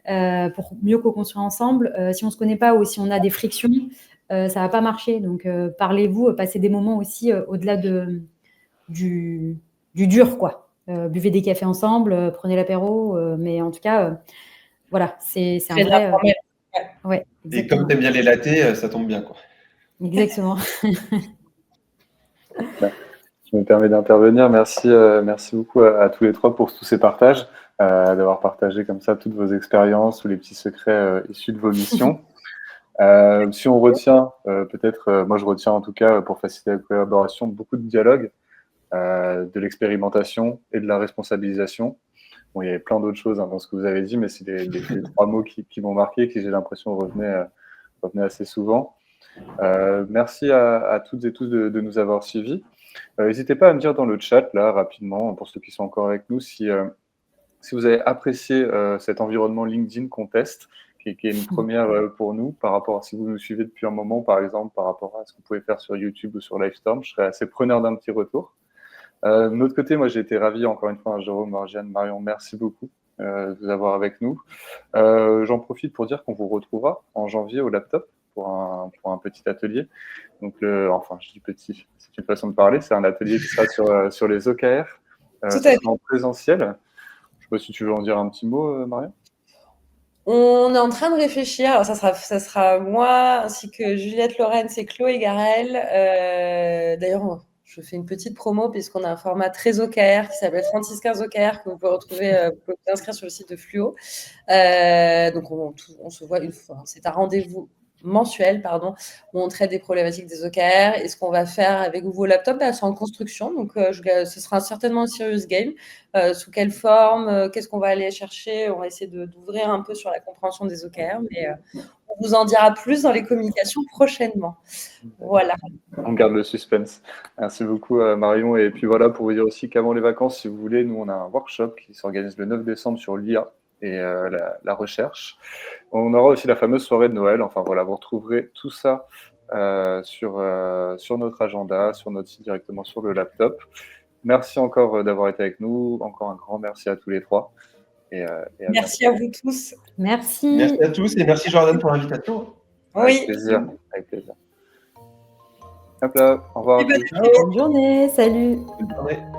pour mieux co-construire ensemble, si on ne se connaît pas ou si on a des frictions, ça ne va pas marcher. Donc, parlez-vous, passez des moments aussi au-delà du dur, quoi. Buvez des cafés ensemble, prenez l'apéro, mais en tout cas, voilà, c'est un vrai. Ouais, et comme tu aimes bien les lattés, ça tombe bien, quoi. Exactement. Je me permets d'intervenir. Merci beaucoup à tous les trois pour tous ces partages, d'avoir partagé comme ça toutes vos expériences ou les petits secrets issus de vos missions. Si on retient, peut-être, moi je retiens en tout cas pour faciliter la collaboration, beaucoup de dialogue, de l'expérimentation et de la responsabilisation. Bon, il y avait plein d'autres choses dans ce que vous avez dit, mais c'est les 3 mots qui m'ont marqué, qui j'ai l'impression revenaient assez souvent. Merci à toutes et tous de nous avoir suivis. N'hésitez pas à me dire dans le chat, là, rapidement, pour ceux qui sont encore avec nous, si vous avez apprécié cet environnement LinkedIn qu'on teste, qui est une première pour nous, par rapport à si vous nous suivez depuis un moment, par exemple, par rapport à ce que vous pouvez faire sur YouTube ou sur Livestorm, je serais assez preneur d'un petit retour. De notre côté, moi, j'ai été ravi, encore une fois, Jérôme, Marjane, Marion, merci beaucoup de vous avoir avec nous. J'en profite pour dire qu'on vous retrouvera en janvier au laptop pour un petit atelier. Donc, enfin, je dis petit, c'est une façon de parler, c'est un atelier qui sera sur les OKR, en présentiel. Je ne sais pas si tu veux en dire un petit mot, Marion. On est en train de réfléchir. Alors, ça sera moi ainsi que Juliette Lorenz et Chloé Garel. D'ailleurs, je fais une petite promo puisqu'on a un format très OKR qui s'appelle 36-15 OKR que vous pouvez retrouver, vous pouvez vous inscrire sur le site de Fluo. Donc, on se voit une fois. C'est un rendez-vous mensuel, où on traite des problématiques des OKR. Et ce qu'on va faire avec vos laptops, c'est en construction. Donc, ce sera certainement un serious game. Sous quelle forme, qu'est-ce qu'on va aller chercher. On va essayer d'ouvrir un peu sur la compréhension des OKR, mais on vous en dira plus dans les communications prochainement. Voilà. On garde le suspense. Merci beaucoup, Marion. Et puis voilà, pour vous dire aussi qu'avant les vacances, si vous voulez, nous, on a un workshop qui s'organise le 9 décembre sur l'IA et la recherche. On aura aussi la fameuse soirée de Noël. Enfin voilà, vous retrouverez tout ça sur notre agenda, sur notre site directement sur le laptop. Merci encore d'avoir été avec nous. Encore un grand merci à tous les trois. Et merci à vous tous. Merci. Merci à tous et merci Jordan pour l'invitation. Oui. Avec plaisir. Avec plaisir. Hop là, au revoir. Bonne journée, salut. Bonne journée.